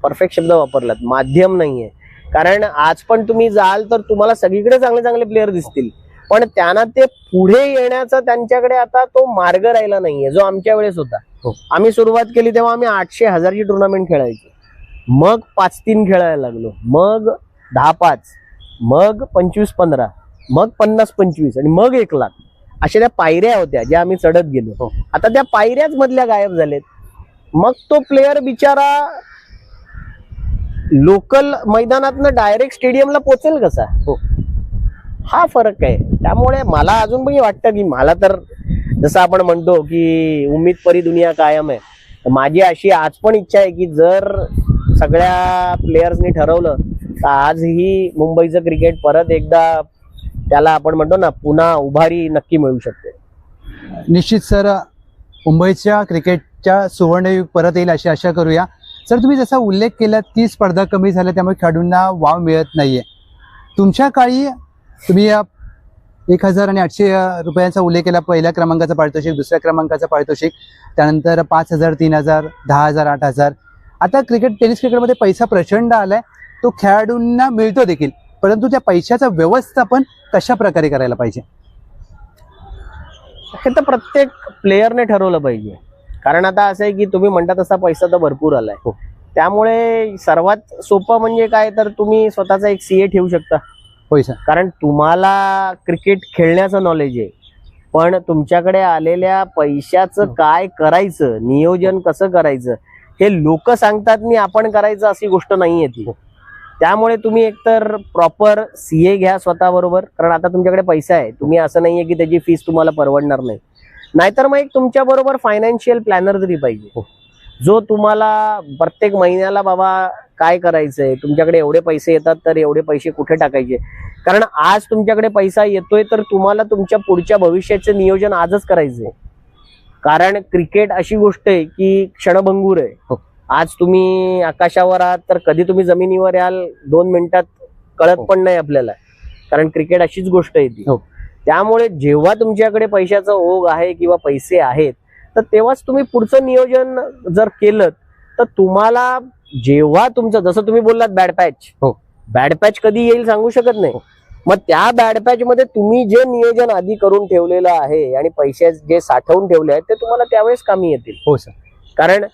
Speaker 3: परफेक्ट शब्द वापरलात, माध्यम नाहीये. कारण आज पण तुम्ही जाल तर तुम्हाला सगळीकडे चांगले चांगले प्लेअर दिसतील, पण त्यांना ते पुढे येण्याचा त्यांच्याकडे आता तो मार्ग राहिला नाहीये जो आमच्या वेळेस होता. आम्ही सुरुवात केली तेव्हा आम्ही 800-1000ची टुर्नामेंट खेळायचो, मग 5-3 खेळायला लागलो, मग 10-5, मग 25-15, मग 50-25 आणि मग 1 लाख. अशा त्या पायऱ्या होत्या ज्या आम्ही चढत गेलो. आता त्या पायऱ्याच मधल्या गायब झालेत. मग तो प्लेअर बिचारा लोकल मैदानातनं डायरेक्ट स्टेडियमला पोहोचेल कसा? हा फरक आहे. त्यामुळे मला अजून पण वाटतं की मला तर जसं आपण म्हणतो की उम्मीद परी दुनिया कायम आहे, माझी अशी आज पण इच्छा आहे की जर सगळ्या प्लेयर्सनी ठरवलं तर आजही मुंबईचं क्रिकेट परत एकदा त्याला आपण म्हणतो ना पुन्हा उभारी नक्की मिळू शकते.
Speaker 2: निश्चित सर, मुंबईच्या क्रिकेटच्या सुवर्णयुग परत येईल अशी आशा करूया. सर, तुम्ही जसा उल्लेख केला की स्पर्धा कमी झाल्या त्यामुळे खेळाडूंना वाव मिळत नाहीये. तुमच्या काळी तुम्ही 1000 आणि 800 रुपयांचा उल्लेख केला, पहिल्या क्रमांकाचं पारितोषिक, दुसऱ्या क्रमांकाचं पारितोषिक, त्यानंतर 5000, 3000, 10000, 8000. आता टेनिस क्रिकेटमध्ये पैसा प्रचंड आलाय, तो खेळाडूंना मिळतो देखील, परंतु त्या पैशाचं व्यवस्थापन कशा प्रकारे करायला पाहिजे?
Speaker 3: हे तर प्रत्येक प्लेयरने ठरवलं पाहिजे. कारण आता असं आहे की तुम्ही म्हणता तसा पैसा तर भरपूर आलाय, त्यामुळे सर्वात सोपं म्हणजे काय तर तुम्ही स्वतःचा एक CA ठेवू शकता
Speaker 2: पैसा.
Speaker 3: कारण तुम्हाला क्रिकेट खेळण्याचं नॉलेज आहे, पण तुमच्याकडे आलेल्या पैशाचं काय करायचं, नियोजन कसं करायचं हे लोक सांगतात आणि आपण करायचं अशी गोष्ट नाहीये ती. त्यामुळे तुम्ही एकतर प्रॉपर CA घ्या स्वतःबरोबर, कारण आता तुमच्याकडे पैसा आहे, तुम्ही असं नाहीये की त्याची फीस तुम्हाला परवडणार नाही. नाहीतर मग एक तुमच्या बरोबर फायनान्शियल प्लॅनर तरी पाहिजे, जो तुम्हाला प्रत्येक महिन्याला बाबा काय करायचंय, तुमच्याकडे एवढे पैसे येतात तर एवढे पैसे कुठे टाकायचे. कारण आज तुमच्याकडे पैसा येतोय तर तुम्हाला तुमच्या पुढच्या भविष्याचे नियोजन आजच करायचंय. कारण क्रिकेट अशी गोष्ट आहे की क्षणभंगूर आहे. आज तुम्ही आकाशावर आहात तर कधी तुम्ही जमिनीवर याल 2 मिनिटात कळत पण नाही आपल्याला, कारण क्रिकेट अशीच गोष्ट आहे ती. त्यामुळे जेव्हा तुमच्याकडे पैशाचा ओघ आहे किंवा पैसे आहेत तर तेव्हाच तुम्ही पुढचं नियोजन जर केलं तर तुम्हाला जेव्हा तुमचं, जसं तुम्ही बोललात बॅड पॅच कधी येईल सांगू शकत नाही. मग त्या बॅड पॅच मध्ये तुम्ही जे नियोजन आधी करून ठेवलेलं आहे आणि पैसे जे साठवून ठेवले आहेत ते तुम्हाला त्यावेळेस कामी येतील.
Speaker 2: हो सर.
Speaker 3: कारण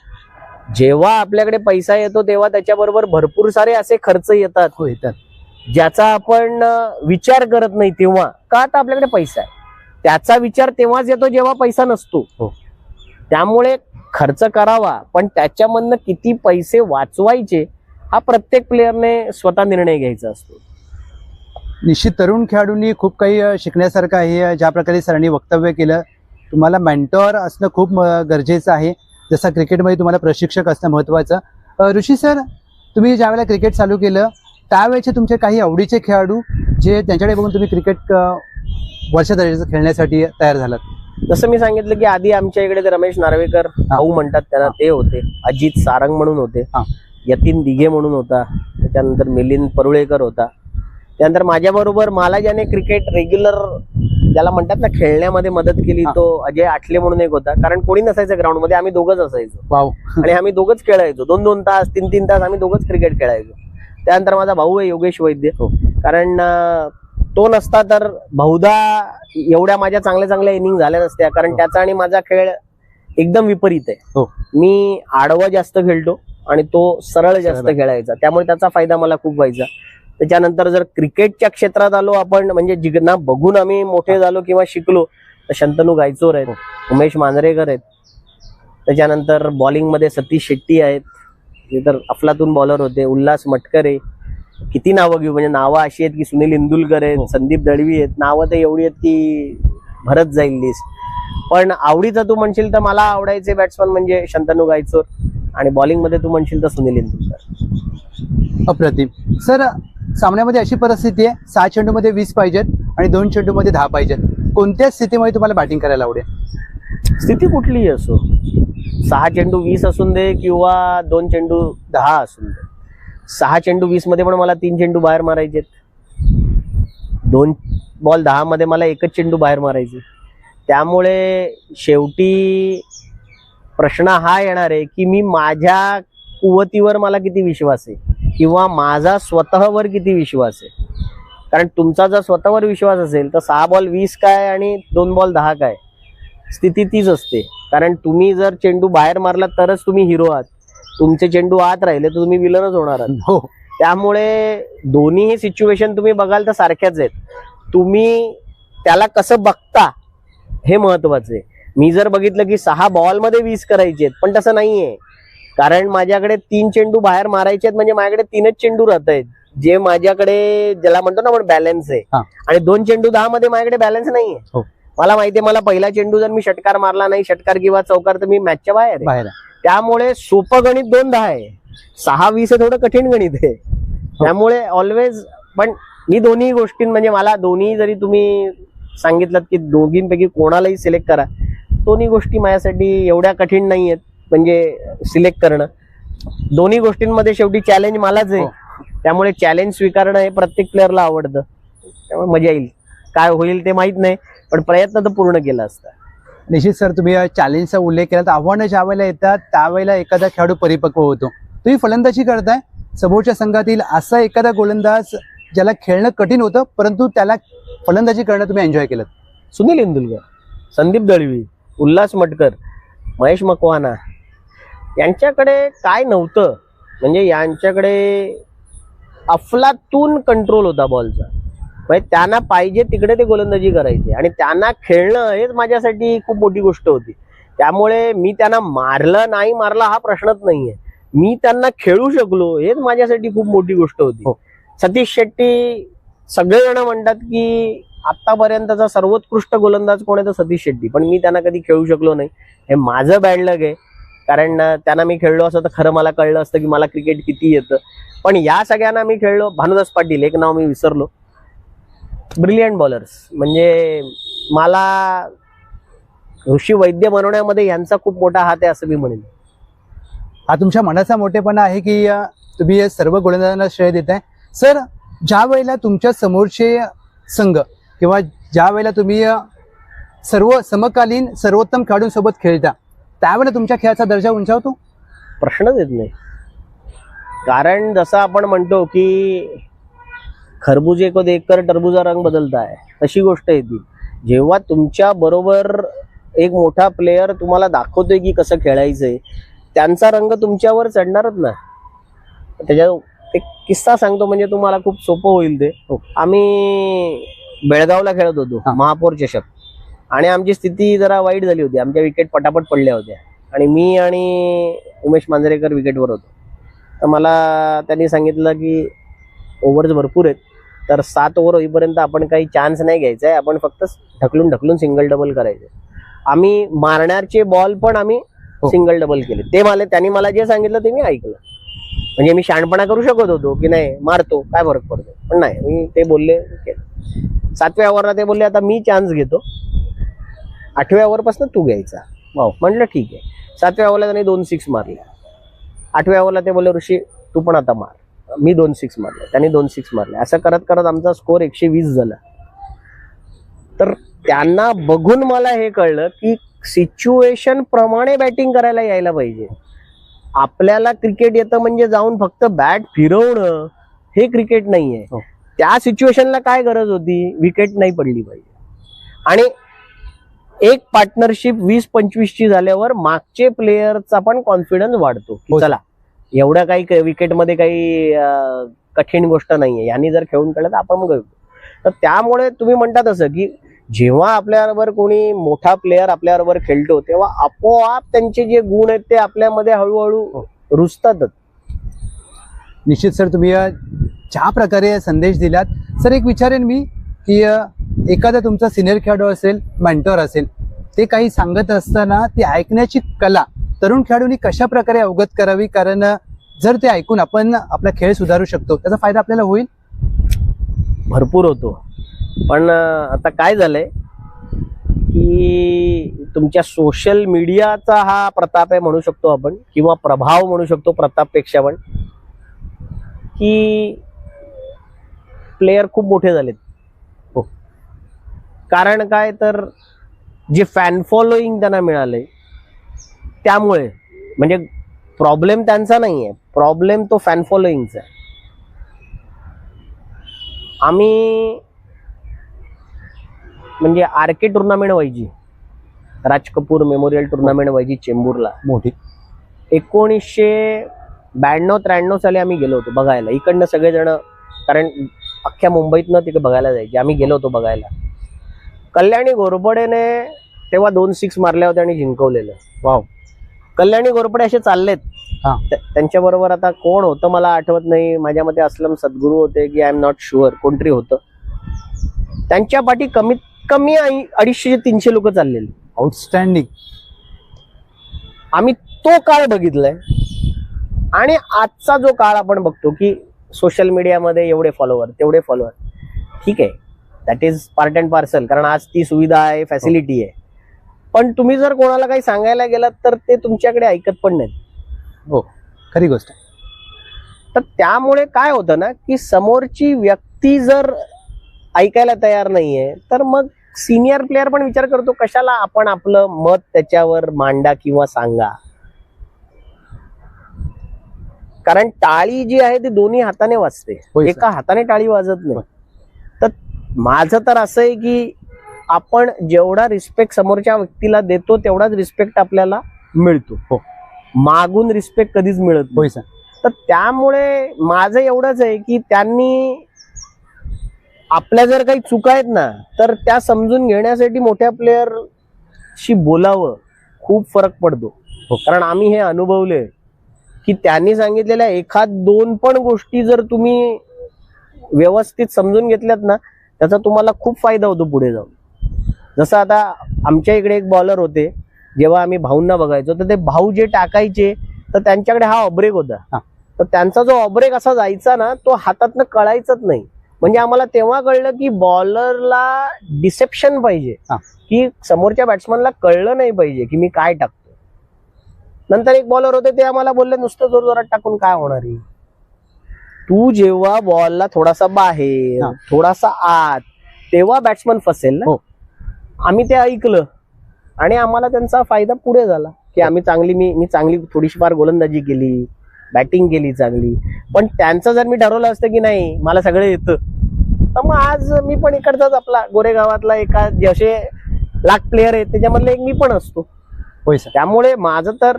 Speaker 3: जेव्हा आपल्याकडे पैसा येतो तेव्हा त्याच्याबरोबर भरपूर सारे असे खर्च येतात ज्याचा आपण विचार करत नाही तेव्हा, का तर आपल्याकडे पैसा आहे. त्याचा विचार तेव्हाच येतो जेव्हा पैसा नसतो. त्यामुळे खर्च करावा, पण त्याच्यामधनं किती पैसे वाचवायचे हा प्रत्येक प्लेयरने स्वतः निर्णय घ्यायचा असतो.
Speaker 2: निश्चित तरुण खेळाडूंनी खूप काही शिकण्यासारखं आहे. ज्या प्रकारे सरांनी वक्तव्य केलं, तुम्हाला मेंटॉर असणं खूप गरजेचं आहे. जसं क्रिकेटमध्ये तुम्हाला प्रशिक्षक असणं महत्त्वाचं. ऋषी सर, तुम्ही ज्यावेळेला क्रिकेट चालू केलं त्यावेळेचे तुमचे काही आवडीचे खेळाडू जे त्यांच्याकडे बघून तुम्ही क्रिकेट वर्ष दर्जाचं खेळण्यासाठी तयार झालात?
Speaker 3: जसं मी सांगितलं की आधी आमच्या इकडे ते रमेश नार्वेकर भाऊ म्हणतात त्यांना, ते होते. अजित सारंग म्हणून होते, यतीन दिघे म्हणून होता, त्याच्यानंतर मिलिंद परुळेकर होता. त्यानंतर माझ्याबरोबर मला ज्याने क्रिकेट रेग्युलर ज्याला म्हणतात ना खेळण्यामध्ये मदत केली तो अजय आठले म्हणून एक होता. कारण कोणी नसायचं ग्राउंडमध्ये, आम्ही दोघंच असायचो आणि आम्ही दोघंच खेळायचो. 2-2 तास 3-3 तास आम्ही दोघंच क्रिकेट खेळायचो. त्यानंतर माझा भाऊ आहे योगेश वैद्य, कारण तो नसता तर बहुधा एवढ्या माझ्या चांगल्या इनिंग झाल्या नसत्या, कारण त्याचा आणि माझा खेळ एकदम विपरीत आहे. मी आडवा जास्त खेळतो आणि तो सरळ जास्त खेळायचा, त्यामुळे त्याचा फायदा मला खूप व्हायचा. त्याच्यानंतर जर क्रिकेटच्या क्षेत्रात आलो आपण, म्हणजे जिग्ना बघून आम्ही मोठे झालो किंवा शिकलो, तर शंतनू गायचोर आहेत, उमेश मांजरेकर आहेत. त्याच्यानंतर बॉलिंगमध्ये सतीश शेट्टी आहेत, ते तर अफलातून बॉलर होते. उल्हास मटकरे, किती नावं घेऊ, म्हणजे नावं अशी आहेत की सुनील इंदुलकर आहेत, संदीप दळवी आहेत. नावं तर एवढी आहेत की भरत जाईल लिस्ट. पण आवडीचा तू म्हणशील तर मला आवडायचे बॅट्समन म्हणजे शंतनू गायचोर, आणि बॉलिंगमध्ये तू म्हणशील तर सुनील इंदुलकर.
Speaker 2: अप्रतिम. सर, सामन्यामध्ये अशी परिस्थिती आहे 6 चेंडूमध्ये 20 पाहिजेत आणि 2 चेंडूमध्ये 10 पाहिजेत. कोणत्या स्थितीमध्ये तुम्हाला बॅटिंग करायला आवडेल?
Speaker 3: स्थिती कुठलीही असो, 6 चेंडू 20 असून दे किंवा 2 चेंडू 10 असून दे, 6 चेंडू 20 मध्ये पण मला 3 चेंडू बाहेर मारायचे, 2 बॉल 10 मध्ये मला एकच चेंडू बाहेर मारायचे. त्यामुळे शेवटी प्रश्न हा येणार आहे की मी माझ्या कुवतीवर मला किती विश्वास आहे किंवा माझा स्वतःवर किती विश्वास आहे. कारण तुमचा जर स्वतःवर विश्वास असेल तर 6 बॉल 20 काय आणि 2 बॉल 10 काय, स्थिती तीच असते. कारण तुम्ही जर चेंडू बाहेर मारला तरच तुम्ही हिरो आहात, तुमचे चेंडू आत राहिले तर तुम्ही विलनच होणार आहात.
Speaker 2: हो.
Speaker 3: त्यामुळे दोन्ही सिच्युएशन तुम्ही बघाल तर सारख्याच आहेत. तुम्ही त्याला कसं बघता हे महत्वाचं आहे. मी जर बघितलं की 6 बॉलमध्ये 20 करायचे आहेत, पण तसं नाहीये. कारण माझ्याकडे 3 चेंडू बाहेर मारायचे आहेत, म्हणजे माझ्याकडे 3च चेंडू राहत आहेत, जे माझ्याकडे ज्याला म्हणतो ना आपण बॅलन्स आहे. आणि 2 चेंडू 10 मध्ये माझ्याकडे बॅलन्स नाहीये. मला माहितीये मला पहिला चेंडू जर मी षटकार मारला नाही, षटकार किंवा चौकार, तर मी मॅचच्या बाहेर आहे. त्यामुळे सोपं गणित 2-10 आहे, 6-20 हे थोडं कठीण गणित आहे. त्यामुळे ऑलवेज, पण मी दोन्ही गोष्टी म्हणजे मला दोन्ही जरी तुम्ही सांगितलं की दोघींपैकी कोणालाही सिलेक्ट करा, दोन्ही गोष्टी माझ्यासाठी एवढ्या कठीण नाही आहेत. म्हणजे सिलेक्ट करणं, दोन्ही गोष्टींमध्ये शेवटी चॅलेंज मलाच आहे. त्यामुळे चॅलेंज स्वीकारणं हे प्रत्येक प्लेअरला आवडतं. त्यामुळे मजा येईल. काय होईल ते माहित नाही, पण प्रयत्न तर पूर्ण केला असता.
Speaker 2: निश्चित सर, तुम्ही चॅलेंजचा उल्लेख केला तर आव्हानं ज्या वेळेला येतात त्यावेळेला एखादा खेळाडू परिपक्व होतो. तुम्ही फलंदाजी करताय, समोरच्या संघातील असा एखादा गोलंदाज ज्याला खेळणं कठीण होतं परंतु त्याला फलंदाजी करणं तुम्ही एन्जॉय केलं?
Speaker 3: सुनील इंदुलकर, संदीप दळवी, उल्हास मटकर, महेश मकवाना, यांच्याकडे काय नव्हतं, म्हणजे यांच्याकडे अफलातून कंट्रोल होता बॉलचा. म्हणजे त्यांना पाहिजे तिकडे ते गोलंदाजी करायचे आणि त्यांना खेळणं हेच माझ्यासाठी खूप मोठी गोष्ट होती. त्यामुळे मी त्यांना मारलं नाही मारला हा प्रश्नच नाहीये, मी त्यांना खेळू शकलो हेच माझ्यासाठी खूप मोठी गोष्ट होती. सतीश शेट्टी, सगळेजण म्हणतात की आतापर्यंतचा सर्वोत्कृष्ट गोलंदाज कोण आहे तर सतीश शेट्टी, पण मी त्यांना कधी खेळू शकलो नाही. हे माझं बॅड लक आहे. कारण त्यांना मी खेळलो असतं तर खरं मला कळलं असतं की मला क्रिकेट किती येतं. पण या सगळ्यांना मी खेळलो. भानुदास पाटील, एक नाव मी विसरलो, ब्रिलियंट बॉलर्स. म्हणजे मला ऋषी वैद्य बनवण्यामध्ये यांचा खूप मोठा हात आहे असं मी म्हणेन.
Speaker 2: हा तुमच्या मनाचा मोठेपणा आहे की तुम्ही या सर्व गोलंदाजांना श्रेय देताय. सर, ज्या वेळेला तुमच्या समोरचे संघ किंवा ज्या वेळेला तुम्ही सर्व समकालीन सर्वोत्तम खेळाडूंसोबत खेळता त्यावेळेला तुमच्या खेळाचा दर्जा उंचावतो?
Speaker 3: प्रश्नच येत नाही. कारण जसं आपण म्हणतो की खरबुजे को देखकर टरबूजा रंग बदलता है, तशी गोष्ट आहे ती. जेव्हा तुमच्या बरोबर एक मोठा प्लेयर तुम्हाला दाखवतोय की कसं खेळायचंय, त्यांचा रंग तुमच्यावर चढणारच ना. त्याच्या एक किस्सा सांगतो म्हणजे तुम्हाला खूप सोपं होईल ते. आम्ही बेळगावला खेळत होतो महापौर चषक, आणि आमची स्थिती जरा वाईट झाली होती. आमच्या विकेट पटापट पडल्या होत्या आणि मी आणि उमेश मांजरेकर विकेटवर होतो. तर मला त्यांनी सांगितलं की ओव्हर्स भरपूर आहेत, तर 7 ओव्हर होईपर्यंत आपण काही चान्स नाही घ्यायचा आहे, आपण फक्त ढकलून ढकलून सिंगल डबल करायचे. आम्ही मारण्याचे बॉल पण आम्ही सिंगल डबल केले. त्यांनी मला जे सांगितलं ते मी ऐकलं. म्हणजे मी शहाणपणा करू शकत होतो की नाही मारतो काय फरक पडतो, पण नाही, मी ते बोलले. 7व्या ओव्हरला ते बोलले आता मी चान्स घेतो, 8व्या ओव्हरपासून तू घ्यायचा. म्हटलं ठीक आहे. 7व्या ओव्हरला त्यांनी 2 6 मारले. 8व्या ओव्हरला ते बोलले ऋषी तू पण आता मार. मी 2 6 मारले, त्यांनी 2 6 मारले. असं करत करत आमचा स्कोअर 120 झाला. तर त्यांना बघून मला हे कळलं की सिच्युएशन प्रमाणे बॅटिंग करायला यायला पाहिजे. आपल्याला क्रिकेट येतं म्हणजे जाऊन फक्त बॅट फिरवणं हे क्रिकेट नाहीये. त्या सिच्युएशनला काय गरज होती, विकेट नाही पडली पाहिजे. आणि एक पार्टनरशिप 20-25 ची झाल्यावर मागचे प्लेयरचा पण कॉन्फिडन्स वाढतो की चला एवढा काही विकेटमध्ये काही कठीण गोष्ट नाहीये, यांनी जर खेळून कळलं तर आपण मग. तर त्यामुळे तुम्ही म्हणता तसं की जेव्हा आपल्याबरोबर कोणी मोठा प्लेअर आपल्याबरोबर खेळतो तेव्हा आपोआप त्यांचे जे गुण आहेत ते आपल्यामध्ये हळूहळू रुजतातच.
Speaker 2: निश्चित सर, तुम्ही ज्या प्रकारे संदेश दिलात. सर, एक विचारेन मी की एखादा तुमचा सिनियर खेळाडू असेल, मेंटॉर असेल, ते काही सांगत असताना ती ऐकण्याची कला तरुण खेळाडूंनी कशा प्रकारे अवगत करावी? कारण जर ते ऐकून आपण आपला खेळ सुधारू शकतो, त्याचा फायदा आपल्याला होईल.
Speaker 3: भरपूर होतो. पण आता काय झालंय की तुमच्या सोशल मीडियाचा हा प्रताप आहे म्हणू शकतो आपण, किंवा प्रभाव म्हणू शकतो प्रतापपेक्षा. पण की प्लेयर खूप मोठे झालेत.
Speaker 2: हो.
Speaker 3: कारण काय तर जे फॅन फॉलोईंग त्यांना मिळाले त्यामुळे, म्हणजे प्रॉब्लेम त्यांचा नाहीये, प्रॉब्लेम तो फॅन फॉलोईंगचा आहे. आम्ही म्हणजे आरके टुर्नामेंट व्हायची, राज कपूर मेमोरियल टुर्नामेंट व्हायची चेंबूरला,
Speaker 2: मोठी
Speaker 3: 1992-93 साली आम्ही गेलो होतो बघायला. इकडनं सगळेजण, कारण अख्ख्या मुंबईतनं तिकडे बघायला जायचे, आम्ही गेलो होतो बघायला. कल्याणी घोरपडेने तेव्हा 2 6 मारल्या होत्या आणि जिंकवलेलं.
Speaker 2: वाव.
Speaker 3: कल्याणी घोरपडे असे चाललेत.
Speaker 2: हा.
Speaker 3: त्यांच्या बरोबर आता कोण होतं मला आठवत नाही, माझ्या मते असलम सद्गुरू होते की आय एम नॉट शुअर, कोणतरी होतं. त्यांच्या पाठी कमीत कमी 250-300 लोक चाललेले.
Speaker 2: आउटस्टँडिंग.
Speaker 3: आम्ही तो काळ बघितलाय. आणि आजचा जो काळ आपण बघतो की सोशल मीडियामध्ये एवढे फॉलोअर तेवढे फॉलोअर, ठीक आहे, that is part and parcel, कारण आज ती सुविधा आहे, फॅसिलिटी आहे. पण तुम्ही जर कोणाला काही सांगायला गेलात तर ते तुमच्याकडे ऐकत पण नाहीत.
Speaker 2: हो, खरी गोष्ट आहे.
Speaker 3: तर त्यामुळे काय होतं ना की समोरची व्यक्ती जर ऐकायला तयार नाहीये तर मग सिनियर प्लेअर पण विचार करतो कशाला आपण आपलं मत त्याच्यावर मांडा किंवा सांगा. कारण टाळी जी आहे ती दोन्ही हाताने वाजते,
Speaker 2: होय सर.
Speaker 3: एका हाताने टाळी वाजत नाही.
Speaker 2: होय.
Speaker 3: तर माझं तर असं आहे की आपण जेवढा रिस्पेक्ट समोरच्या व्यक्तीला देतो तेवढाच रिस्पेक्ट आपल्याला मिळतो.
Speaker 2: हो.
Speaker 3: मागून रिस्पेक्ट कधीच मिळत नाही.
Speaker 2: होय सर.
Speaker 3: तर त्यामुळे माझं एवढंच आहे की त्यांनी आपल्या जर काही चुका आहेत ना तर त्या समजून घेण्यासाठी मोठ्या प्लेयरशी बोलावं, खूप फरक पडतो.
Speaker 2: हो.
Speaker 3: कारण आम्ही हे अनुभवले की त्यांनी सांगितलेल्या 1-2 पण गोष्टी जर तुम्ही व्यवस्थित समजून घेतल्यात ना त्याचा तुम्हाला खूप फायदा होतो पुढे जाऊन. जसं आता आमच्या इकडे एक बॉलर होते, जेव्हा आम्ही भाऊंना बघायचो तर ते भाऊ जे टाकायचे तर त्यांच्याकडे हा ऑब्रेक होता. तर त्यांचा जो ऑब्रेक असा जायचा ना तो हातातनं कळायचाच नाही. म्हणजे आम्हाला तेव्हा कळलं की बॉलरला डिसेप्शन पाहिजे, की समोरच्या बॅट्समनला कळलं नाही पाहिजे की मी काय टाकतो. नंतर एक बॉलर होते ते आम्हाला बोलले नुसतं जोर जोरात टाकून काय होणार आहे, तू जेव्हा बॉलला थोडासा बाहेर थोडासा आत तेव्हा बॅट्समन फसेल ना. आम्ही ते ऐकलं आणि आम्हाला त्यांचा फायदा पुढे झाला की आम्ही चांगली मी चांगली थोडीशी फार गोलंदाजी केली, बॅटिंग केली चांगली. पण त्यांचं जर मी ठरवलं असतं की नाही मला सगळं येतं तर मग आज मी पण इकडचाच आपला गोरेगावातला एका जसे लाख प्लेयर आहेत त्याच्यामधले एक मी पण असतो.
Speaker 2: होय सर.
Speaker 3: त्यामुळे माझं तर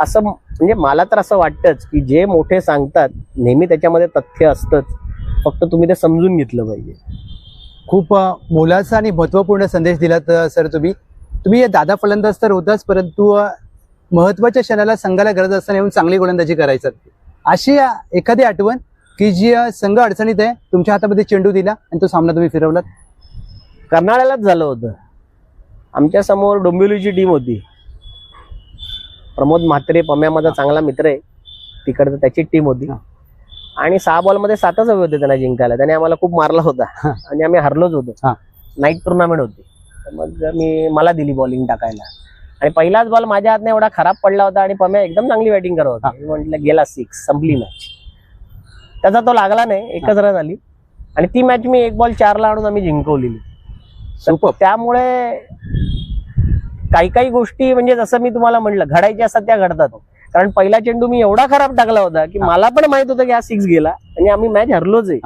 Speaker 3: असं म्हणजे मला तर असं वाटतंच की जे मोठे सांगतात नेहमी त्याच्यामध्ये तथ्य असतंच, फक्त तुम्ही ते समजून घेतलं पाहिजे.
Speaker 2: खूप मोलाचा आणि महत्वपूर्ण संदेश दिलात सर. तुम्ही दादा फलंदाज तर होताच, परंतु महत्वाच्या क्षणाला संघाला गरज असताना येऊन चांगली गोलंदाजी करायचं. अशी एखादी आठवण की जी संघ अडचणीत आहे, तुमच्या हातामध्ये चेंडू दिला आणि तो सामना तुम्ही फिरवलात?
Speaker 3: कर्नाळ्यालाच झालं होतं. आमच्या समोर डोंबिवलीची टीम होती, प्रमोद म्हात्रे, पम्या माझा चांगला मित्र आहे तिकडचं, त्याची टीम होती. आणि 6 बॉलमध्ये 7च हवे होते त्यांना जिंकायला. त्याने आम्हाला खूप मारला होता आणि आम्ही हरलोच होतो. नाईट टुर्नामेंट होती. मग मला दिली बॉलिंग टाकायला आणि पहिलाच बॉल माझ्या हातने एवढा खराब पडला होता आणि पम्या एकदम चांगली बॅटिंग करत होता. मी म्हटलं गेला 6, संपली मॅच. त्याचा तो लागला नाही, 1च रन आली आणि ती मॅच मी 1 बॉल 4ला आणून आम्ही जिंकवलेली. त्यामुळे काही गोष्टी म्हणजे जसं मी तुम्हाला म्हटलं घडायच्या असतात त्या घडतात. कारण पहिला चेंडू मी एवढा खराब टाकला होता की मला पण माहित होतं की हा 6 गेला आणि आम्ही मॅच हरलोच आहे.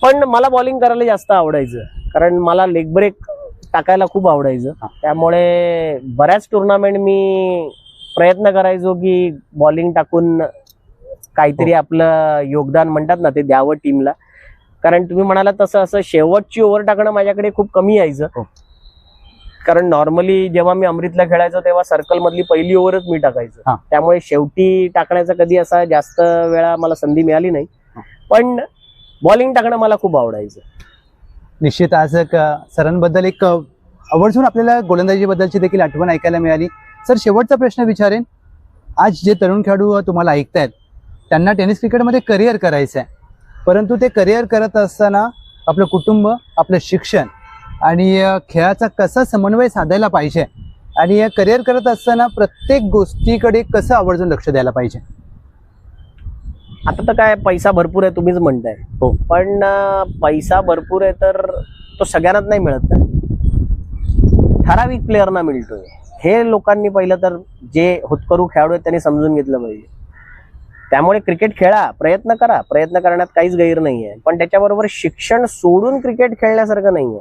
Speaker 3: पण मला बॉलिंग करायला जास्त आवडायचं, कारण मला लेग ब्रेक टाकायला खूप आवडायचं. त्यामुळे बऱ्याच टुर्नामेंट मी प्रयत्न करायचो की बॉलिंग टाकून काहीतरी आपलं योगदान म्हणतात ना ते द्यावं टीमला. कारण तुम्ही म्हणाला तसं असं शेवटची ओव्हर टाकणं माझ्याकडे खूप कमी यायचं. कारण नॉर्मली जेव्हा मी अमृतला खेळायचो तेव्हा सर्कल मधली पहिली ओव्हरच मी टाकायचो. त्यामुळे शेवटी टाकण्याचा कधी असा जास्त वेळा मला संधी मिळाली नाही. पण बॉलिंग टाकणं मला खूप आवडायचं.
Speaker 2: निश्चित आज सरांबद्दल एक आवर्जून आपल्याला गोलंदाजीबद्दलची देखील आठवण ऐकायला मिळाली. सर, शेवटचा प्रश्न विचारेन. आज जे तरुण खेळाडू तुम्हाला ऐकतायत त्यांना टेनिस क्रिकेटमध्ये करिअर करायचं आहे, परंतु ते करिअर करत असताना आपलं कुटुंब, आपलं शिक्षण आणि खेळाचा कसा समन्वय साधायला पाहिजे आणि करिअर करत असताना प्रत्येक गोष्टीकडे कसं आवर्जून लक्ष द्यायला पाहिजे?
Speaker 3: आता तर काय पैसा भरपूर आहे तुम्हीच म्हणताय,
Speaker 2: हो.
Speaker 3: पण पैसा भरपूर आहे तर तो सगळ्यांनाच नाही मिळत ना, ठराविक प्लेअरना मिळतोय. हे लोकांनी पहिलं तर जे होतकरू खेळाडू आहेत त्यांनी समजून घेतलं पाहिजे. त्यामुळे क्रिकेट खेळा, प्रयत्न करा, प्रयत्न करण्यात काहीच गैर नाहीये, पण त्याच्याबरोबर शिक्षण सोडून क्रिकेट खेळण्यासारखं नाहीये.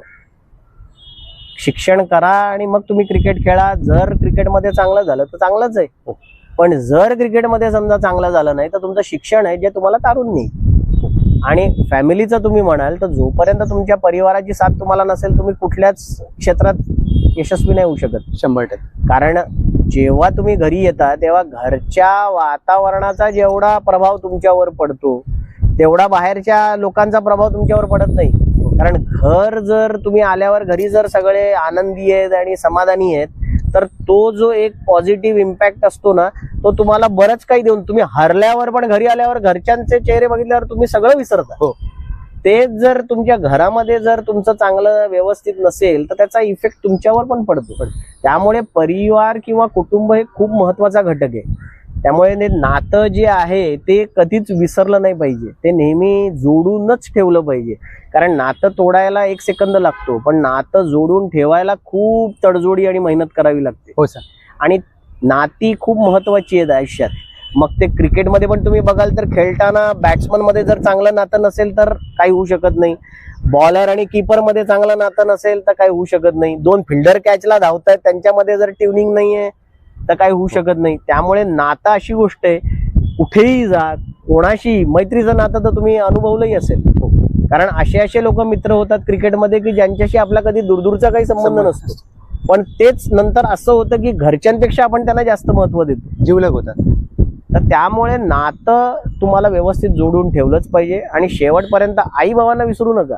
Speaker 3: शिक्षण करा आणि मग तुम्ही क्रिकेट खेळा. जर क्रिकेटमध्ये चांगलं झालं तर चांगलंच आहे, पण जर क्रिकेटमध्ये समजा चांगलं झालं नाही तर तुमचं शिक्षण आहे जे तुम्हाला तारून नेईल. आणि फॅमिलीचं तुम्ही म्हणाल तर जोपर्यंत तुमच्या परिवाराची साथ तुम्हाला नसेल तुम्ही कुठल्याच क्षेत्रात यशस्वी नाही होऊ शकत.
Speaker 2: 100%.
Speaker 3: कारण जेव्हा तुम्ही घरी येता तेव्हा घरच्या वातावरणाचा जेवढा प्रभाव तुमच्यावर पडतो तेवढा बाहेरच्या लोकांचा प्रभाव तुमच्यावर पडत नाही. कारण घर जर तुम्ही आल्यावर घरी जर सगळे आनंदी आहेत आणि समाधानी आहेत तर तो जो एक पॉझिटिव्ह इम्पॅक्ट असतो ना तो तुम्हाला बरंच काही देऊन, तुम्ही हरल्यावर पण घरी आल्यावर घरच्यांचे चेहरे बघितल्यावर तुम्ही सगळं विसरता.
Speaker 2: हो.
Speaker 3: तेच जर तुमच्या घरामध्ये जर तुमचं चांगलं व्यवस्थित नसेल तर त्याचा इफेक्ट तुमच्यावर पण पडतो. त्यामुळे परिवार किंवा कुटुंब हे खूप महत्वाचा घटक आहे. त्यामुळे ते नातं जे आहे ते कधीच विसरलं नाही पाहिजे, ते नेहमी जोडूनच ठेवलं पाहिजे. कारण नातं तोडायला 1 सेकंद लागतो, पण नातं जोडून ठेवायला खूप तडजोडी आणि मेहनत करावी लागते.
Speaker 2: हो सर.
Speaker 3: आणि नाती खूप महत्वाची आहेत आयुष्यात. मग ते क्रिकेटमध्ये पण तुम्ही बघाल तर खेळताना बॅट्समन मध्ये जर चांगलं नातं नसेल तर काही होऊ शकत नाही, बॉलर आणि कीपर मध्ये चांगलं नातं नसेल तर काही होऊ शकत नाही, 2 फिल्डर कॅचला धावतायत त्यांच्यामध्ये जर ट्युनिंग नाहीये तर काही होऊ शकत नाही. त्यामुळे नातं अशी गोष्ट आहे, कुठेही जा कोणाशी मैत्रीचं नातं तर तुम्ही अनुभवलंही असेल. कारण असे लोक मित्र होतात क्रिकेटमध्ये की ज्यांच्याशी आपला कधी दूरदूरचा काही संबंध नसतो, पण तेच नंतर असं होतं की घरच्यांपेक्षा आपण त्यांना जास्त महत्व देतो,
Speaker 2: जीवलग होतात.
Speaker 3: तर त्यामुळे नातं तुम्हाला व्यवस्थित जोडून ठेवलंच पाहिजे. आणि शेवटपर्यंत आई बाबांना विसरू नका,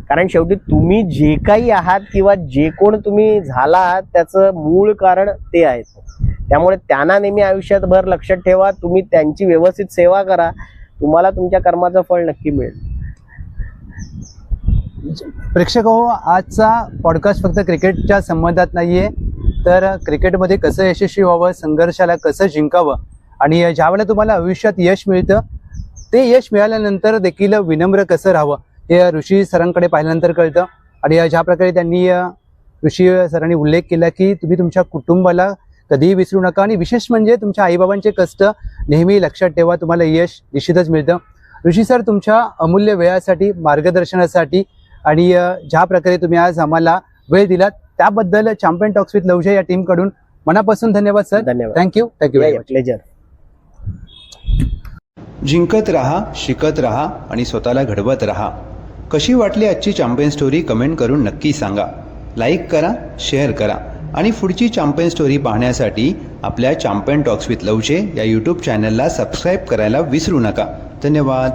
Speaker 3: कारण शेवटी तुम्ही जे काही आहात किंवा जे कोण तुम्ही झाला आहात त्याचं मूळ कारण ते आहेत. त्यामुळे त्यांना नेहमी आयुष्यातभर लक्षात ठेवा, तुम्ही त्यांची व्यवस्थित सेवा करा, तुम्हाला तुमच्या कर्माचं फळ नक्की मिळेल.
Speaker 2: प्रेक्षक हो, आजचा पॉडकास्ट फक्त क्रिकेटच्या संबंधात नाहीये, तर क्रिकेटमध्ये कसं यशस्वी व्हावं, संघर्षाला कसं जिंकावं आणि ज्यावेळेला तुम्हाला आयुष्यात यश मिळतं ते यश मिळाल्यानंतर देखील विनम्र कसं राहावं हे ऋषी सरांकडे पाहिल्यानंतर कळतं. आणि ज्या प्रकारे त्यांनी ऋषी सरांनी उल्लेख केला की तुम्ही तुमच्या कुटुंबाला कधीही विसरू नका आणि विशेष म्हणजे तुमच्या आईबाबांचे कष्ट नेहमी लक्षात ठेवा, तुम्हाला यश निश्चितच मिळतं. ऋषी सर, तुमच्या अमूल्य वेळासाठी, मार्गदर्शनासाठी आणि ज्या प्रकारे तुम्ही आज आम्हाला वेळ दिलात त्याबद्दल चॅम्पियन टॉक्स विथ लवजे या टीमकडून मनापासून धन्यवाद सर.
Speaker 3: धन्यवाद.
Speaker 2: थँक्यू.
Speaker 3: प्लेजर.
Speaker 1: जिंकत राहा, शिकत राहा आणि स्वतःला घडवत राहा. कशी वाटली आजची चॅम्पियन स्टोरी कमेंट करून नक्की सांगा. लाईक करा, शेअर करा आणि पुढची चॅम्पियन स्टोरी पाहण्यासाठी आपल्या चॅम्पियन टॉक्स विथ लवजे या यूट्यूब चॅनलला सबस्क्राईब करायला विसरू नका. धन्यवाद.